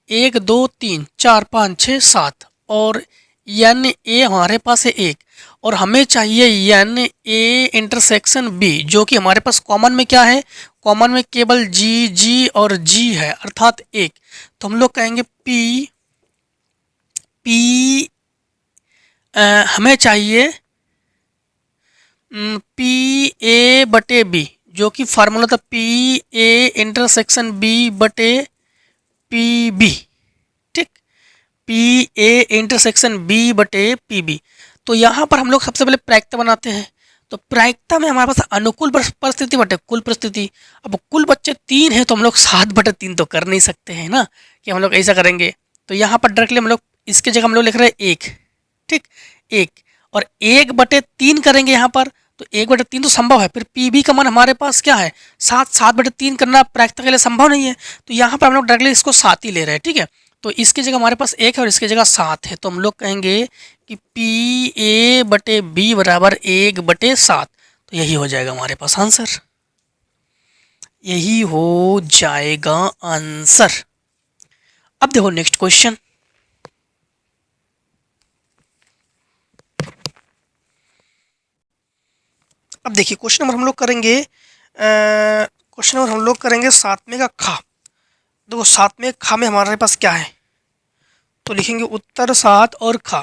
1 2 3 4 5 6 7, और एन ए हमारे पास है 1, और हमें चाहिए एन ए इंटरसेक्शन बी, जो कि हमारे पास कॉमन में क्या है, कॉमन में केवल जी और जी है, अर्थात 1। तो हम लोग कहेंगे पी हमें चाहिए पी ए बटे बी, जो कि फार्मूला था पी ए इंटरसेक्शन बी बटे पी बी। ठीक, पी ए इंटरसेक्शन बी बटे पी बी। तो यहाँ पर हम लोग सबसे पहले प्रायिकता बनाते हैं। तो प्रायिकता में हमारे पास अनुकूल परिस्थिति बटे कुल परिस्थिति। अब कुल बच्चे 3 हैं, तो हम लोग 7/3 तो कर नहीं सकते हैं ना, कि हम लोग ऐसा करेंगे। तो यहाँ पर डायरेक्टली हम लोग इसके जगह हम लोग लिख रहे हैं 1। ठीक, 1 और 1/3 करेंगे यहाँ पर, तो 1/3 तो संभव है। फिर पी बी का मान हमारे पास क्या है 7/3 करना प्रायिकता के लिए संभव नहीं है, तो यहाँ पर हम लोग डायरेक्टली इसको 7 ही ले रहे हैं। ठीक है, तो इसकी जगह हमारे पास 1 है और इसकी जगह 7 है, तो हम लोग कहेंगे कि पी ए बटे बी बराबर 1/7। तो यही हो जाएगा हमारे पास आंसर, यही हो जाएगा आंसर। अब देखो नेक्स्ट क्वेश्चन। अब देखिए क्वेश्चन नंबर हम लोग करेंगे 7वें का खा। देखो 7वें खा में हमारे पास क्या है, तो लिखेंगे उत्तर 7 और खा।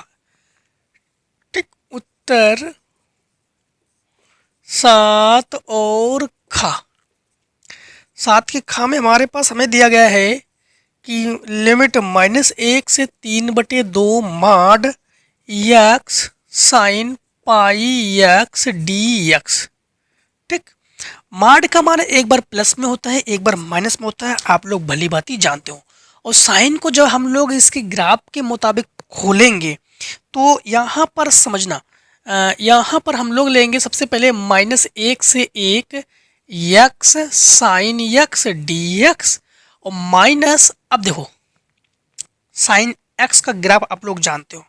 ठीक, उत्तर सात और खा। सात के खा में हमारे पास हमें दिया गया है कि लिमिट -1 से 3/2 माड x sine pi x d x. ठीक, माड का मान एक बार प्लस में होता है, एक बार माइनस में होता है, आप लोग भली भांति जानते हो। और साइन को जब हम लोग इसके ग्राफ के मुताबिक खोलेंगे तो यहाँ पर समझना, यहाँ पर हम लोग लेंगे सबसे पहले -1 से 1 x sine x d x और माइनस, अब देखो साइन एक्स का ग्राफ आप लोग जानते हो,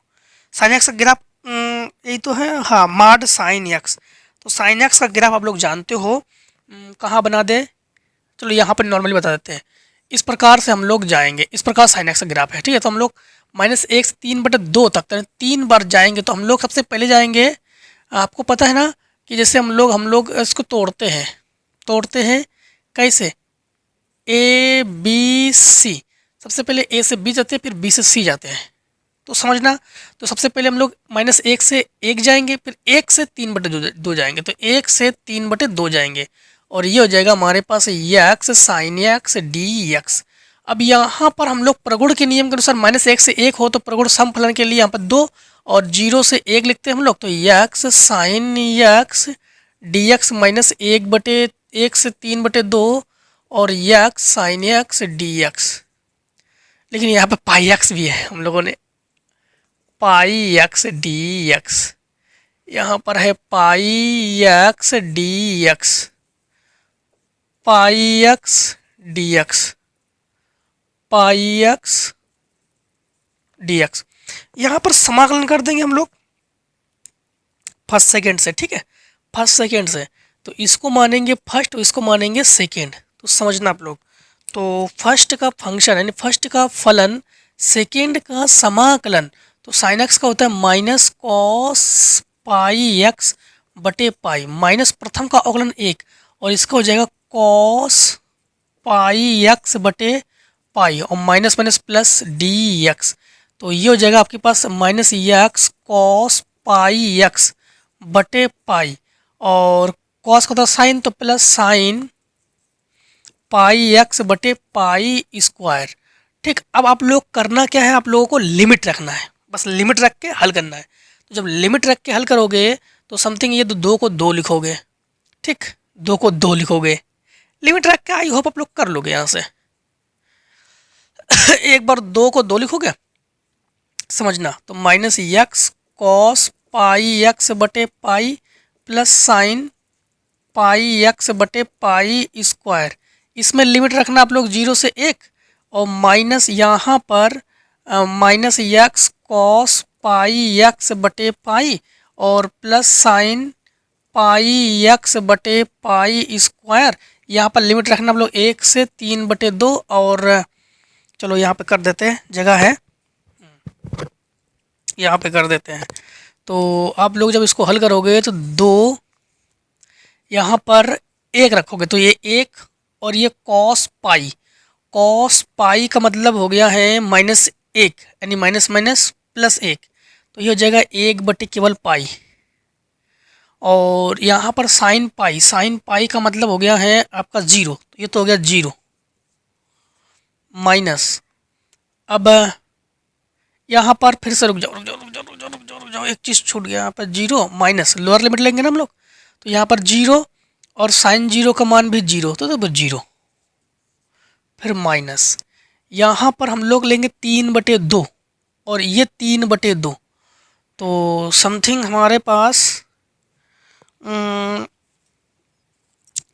साइन एक्स का ग्राफ यही तो है, हाँ, माड साइन एक्स। तो साइन एक्स का ग्राफ आप लोग जानते हो, कहाँ बना दे, चलो यहाँ पर नॉर्मली बता देते हैं। इस प्रकार से हम लोग जाएंगे, इस प्रकार साइन एक्स का ग्राफ है, ठीक है। तो हम लोग -1 से 3/2 तक 3 बार जाएंगे। तो हम लोग सबसे पहले जाएंगे, आपको पता है ना कि जैसे हम लोग इसको तोड़ते हैं कैसे, ए बी सी, सबसे पहले ए से बी जाते हैं, फिर बी से सी जाते हैं, तो समझना। तो सबसे पहले हम लोग -1 से 1 जाएंगे, फिर 1 से 3/2 जाएंगे, तो 1 से 3/2 जाएंगे और ये हो जाएगा हमारे पास x sine x d x. अब यहाँ पर हम लोग प्रगुण के नियम के अनुसार -1 से 1 हो तो प्रगुण सम फलन के लिए यहाँ पर 2 और 0 से 1 लिखते हैं हम लोग, तो x sine x d x -1 से 3/2 और x sine x d x. लेकिन यहाँ पे पाई एक्स भी है, हम लोगों ने पाई एक्स डी एक्स, यहाँ पर है पाई एक्स डी एक्स, पाई एक्स डी एक्स, पाई एक्स डी एक्स। यहाँ पर समाकलन कर देंगे हम लोग फर्स्ट सेकेंड से, ठीक है, फर्स्ट सेकेंड से। तो इसको मानेंगे फर्स्ट और इसको मानेंगे सेकेंड, तो समझना आप लोग। तो फर्स्ट का फंक्शन यानी फर्स्ट का फलन, सेकेंड का समाकलन, तो साइन एक्स का होता है माइनस कॉस पाई एक्स बटे पाई, माइनस प्रथम का अवकलन 1 और इसका हो जाएगा कॉस पाई एक्स बटे पाई और minus minus plus d x. तो ये हो जाएगा आपके पास minus x cos pi x बटे पाई और कॉस का था साइन, तो प्लस साइन पाई एक्स बटे पाई स्क्वायर। ठीक, अब आप लोग करना क्या है, आप लोगों को लिमिट रखना है, बस लिमिट रख के हल करना है। तो जब लिमिट रख के हल करोगे तो समथिंग ये 2 को 2 लिखोगे, ठीक, 2 को 2 लिखोगे, लिमिट रख के, आई होप आप लोग कर लोगे यहाँ से। एक बार 2 को 2 लिखोगे, समझना, तो minus x cos pi x बटे pi plus sine pi x बटे पाई स्क्वायर। इसमें लिमिट रखना आप लोग 0 से 1 और माइनस यहाँ पर minus x cos pi x बटे पाई और प्लस साइन पाई एक्स बटे पाई स्क्वायर। यहाँ पर लिमिट रखना आप लोग 1 से 3/2 और चलो यहाँ पे कर देते हैं, जगह है यहाँ पे कर देते हैं। तो आप लोग जब इसको हल करोगे तो 2 यहाँ पर 1 रखोगे तो ये 1 और ये कॉस पाई का मतलब हो गया है -1 यानी माइनस माइनस प्लस 1, तो ये हो जाएगा 1 बटे केवल पाई। और यहाँ पर साइन पाई का मतलब हो गया है आपका 0, तो ये तो हो गया 0 माइनस। अब यहाँ पर फिर से रुक जाओ, एक चीज़ छूट गया, यहाँ पर 0 माइनस, लोअर लिमिट लेंगे ना हम लोग, तो यहाँ पर 0 और साइन 0 का मान भी 0, तो 0 फिर माइनस। यहाँ पर हम लोग लेंगे 3/2 और ये 3/2, तो समथिंग हमारे पास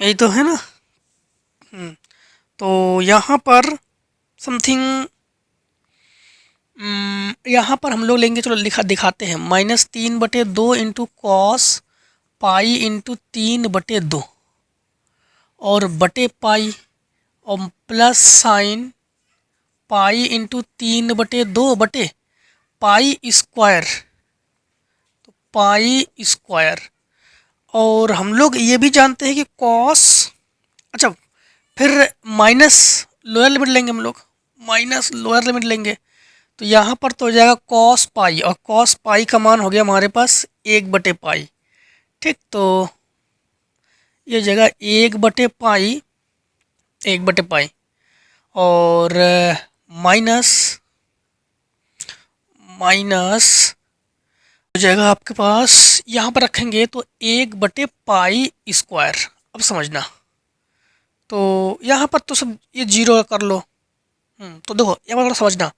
यही तो है ना। तो यहाँ पर समथिंग यहाँ पर हम लोग लेंगे, चलो दिखाते हैं, -3/2 इंटू कॉस पाई इंटू 3/2 और बटे पाई और प्लस साइन पाई इंटू 3/2 बटे पाई स्क्वायर, तो पाई स्क्वायर। और हम लोग ये भी जानते हैं कि कॉस, अच्छा फिर माइनस लोअर लिमिट लेंगे हम लोग, माइनस लोअर लिमिट लेंगे, तो यहाँ पर तो हो जाएगा कॉस पाई और कॉस पाई का मान हो गया हमारे पास 1/पाई। ठीक, तो ये हो जाएगा 1/पाई, 1/पाई, और माइनस माइनस हो जाएगा आपके पास, यहाँ पर रखेंगे तो 1/पाई स्क्वायर। अब समझना, तो यहाँ पर तो सब ये जीरो कर लो। तो देखो यहाँ पर समझना,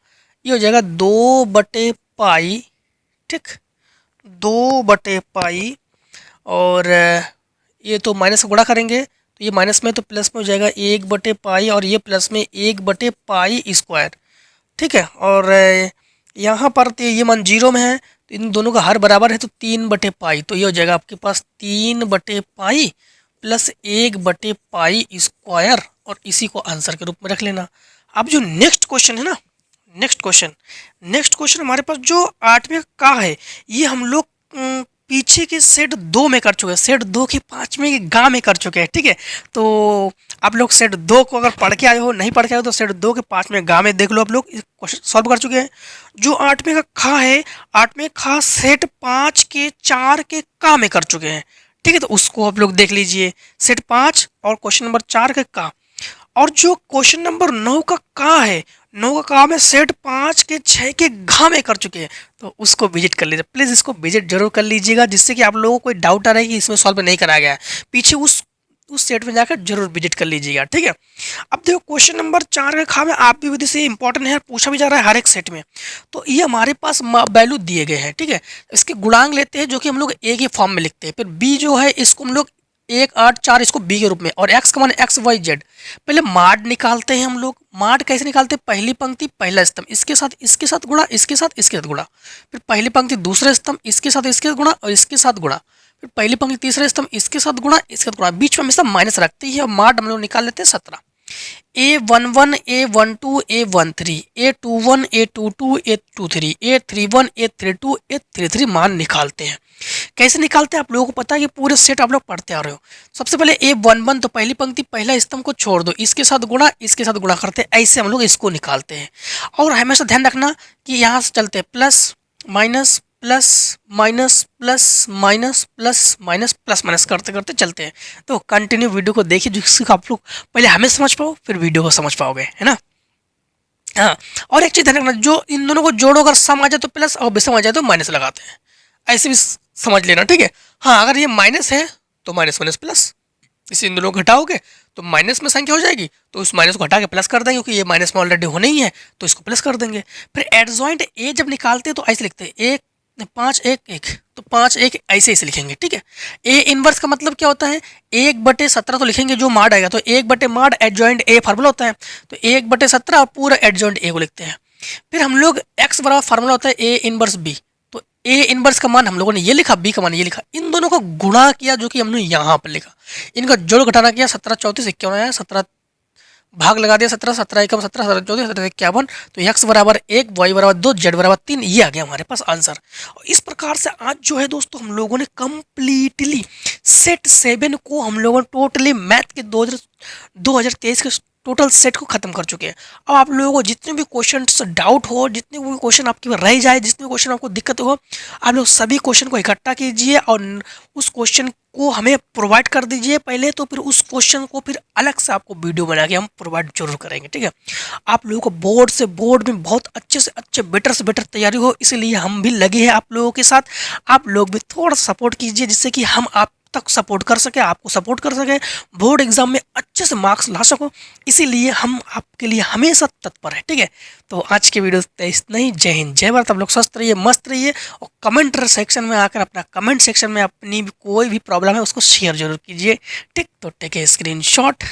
ये हो जाएगा 2/पाई, ठीक, 2/पाई, और ये तो माइनस से गुणा करेंगे तो ये माइनस में तो प्लस में हो जाएगा 1/पाई, और ये प्लस में 1/पाई स्क्वायर, ठीक है। और यहाँ पर तो ये मान जीरो में है तो इन दोनों का हर बराबर है तो 3/पाई, तो ये हो जाएगा आपके पास 3/पाई प्लस 1/पाई स्क्वायर, और इसी को आंसर के रूप में रख लेना। अब जो नेक्स्ट क्वेश्चन है ना, नेक्स्ट क्वेश्चन हमारे पास जो 8वें का है, ये हम लोग पीछे के सेट 2 में कर चुके हैं, सेट 2 के 5वें के गा में कर चुके हैं, ठीक है। तो आप लोग सेट 2 को अगर पढ़ के आए हो, नहीं पढ़ के आए हो तो सेट 2 के 5वें गा में देख लो, आप लोग क्वेश्चन सॉल्व कर चुके हैं। जो 8वें का खा है, 8वें खा सेट 5 के 4 के का में कर चुके हैं, ठीक है। तो उसको आप लोग देख लीजिए, सेट 5 और क्वेश्चन नंबर 4 के का। और जो क्वेश्चन नंबर 9 का है, 9 का काम है सेट 5 के 6 के घा में कर चुके हैं, तो उसको विजिट कर लीजिए। प्लीज़ इसको विजिट जरूर कर लीजिएगा, जिससे कि आप लोगों को कोई डाउट आ रहा है कि इसमें सॉल्व नहीं कराया गया है, पीछे उस सेट में जाकर जरूर विजिट कर लीजिएगा, ठीक है। अब देखो क्वेश्चन नंबर 4 के खा में आप भी विधि से इंपॉर्टेंट है, पूछा भी जा रहा है हर एक सेट में। तो ये हमारे पास वैल्यू दिए गए हैं, ठीक है। इसके गुणांक लेते हैं जो कि हम लोग ए के फॉर्म में लिखते हैं, फिर बी जो है इसको हम लोग 1, 8, 4 इसको बी के रूप में, और एक्स का मान एक्स वाई जेड। पहले माड निकालते हैं हम लोग। माड कैसे निकालते हैं? पहली पंक्ति पहला स्तंभ, इसके साथ गुणा, इसके साथ गुणा, फिर पहली पंक्ति दूसरे स्तंभ, इसके साथ गुणा और इसके साथ गुणा, फिर पहली पंक्ति तीसरे स्तंभ, इसके साथ गुणा, इसके साथ गुणा, बीच में हमेशा माइनस रखते ही, और माड हम लोग निकाल लेते हैं 17। A11, A12, A13, A21, A22, A23, A31, A32, A33 मान निकालते हैं। कैसे निकालते हैं आप लोगों को पता है कि पूरे सेट आप लोग पढ़ते आ रहे हो। सबसे पहले A11 तो पहली पंक्ति पहला स्तंभ को छोड़ दो, इसके साथ गुणा करते हैं, ऐसे हम लोग इसको निकालते हैं। और हमेशा ध्यान रखना कि यहाँ से चलते हैं plus minus plus minus plus minus plus minus plus minus करते करते चलते हैं। तो कंटिन्यू वीडियो को देखिए, जिससे आप लोग पहले हमें समझ पाओ फिर वीडियो को समझ पाओगे, है ना। हाँ, और एक चीज़ ध्यान रखना, जो इन दोनों को जोड़ो अगर सम आ जाए तो प्लस और विषम आ जाए तो माइनस लगाते हैं, ऐसे भी समझ लेना, ठीक है। हाँ, अगर ये माइनस है तो माइनस माइनस प्लस, इसे इन दोनों को घटाओगे तो माइनस में संख्या हो जाएगी, तो उस माइनस को हटा के प्लस कर देंगे, क्योंकि ये माइनस में ऑलरेडी होने ही है तो इसको प्लस कर देंगे। फिर एडजॉइंट ए जब निकालते हैं तो ऐसे लिखते हैं 1 5 1 1, तो 5 1 ऐसे लिखेंगे, ठीक है। ए इनवर्स का मतलब क्या होता है? 1/17 तो लिखेंगे जो माड आएगा, तो 1/माड एडजॉइंट ए फार्मूला होता है, तो 1/17 और पूरा एडजॉइंट ए को लिखते हैं। फिर हम लोग एक्स बराबर फार्मूला होता है ए इनवर्स बी, तो ए इनवर्स का मान हम लोगों ने ये लिखा, बी का मान ये लिखा, इन दोनों को गुणा किया जो कि हमने यहाँ पर लिखा, इनका जोड़ घटाना किया, 17 34 51 आया, 17 भाग लगा दिया, 17 17 एकम 17 17 14 17 51, तो एक्स बराबर 1, वाई बराबर 2, जेड बराबर 3, ये आ गया हमारे पास आंसर। और इस प्रकार से आज जो है दोस्तों हम लोगों ने कंप्लीटली सेट 7 को हम लोगों ने टोटली मैथ के 2023 के टोटल सेट को खत्म कर चुके हैं। अब आप लोगों को जितने भी क्वेश्चन डाउट हो, जितने भी क्वेश्चन आपके रह जाए, जितने भी क्वेश्चन आपको दिक्कत हो, आप लोग सभी क्वेश्चन को इकट्ठा कीजिए और उस क्वेश्चन को हमें प्रोवाइड कर दीजिए पहले, तो फिर उस क्वेश्चन को फिर अलग से आपको वीडियो बना के हम प्रोवाइड जरूर करेंगे, ठीक है। आप लोगों को बोर्ड में बहुत अच्छे से अच्छे बेटर से बेटर तैयारी हो, इसीलिए हम भी लगे हैं आप लोगों के साथ। आप लोग भी थोड़ा सपोर्ट कीजिए, जिससे कि हम आप तक सपोर्ट कर सके, आपको सपोर्ट कर सके, बोर्ड एग्जाम में अच्छे से मार्क्स ला सको, इसीलिए हम आपके लिए हमेशा तत्पर है, ठीक है। तो आज के वीडियो इतना ही। जय हिंद, जय भारत। आप लोग स्वस्थ रहिए, मस्त रहिए, और कमेंट सेक्शन में आकर अपना कमेंट सेक्शन में अपनी कोई भी प्रॉब्लम है उसको शेयर जरूर कीजिए, ठीक। तो टेक ए स्क्रीनशॉट।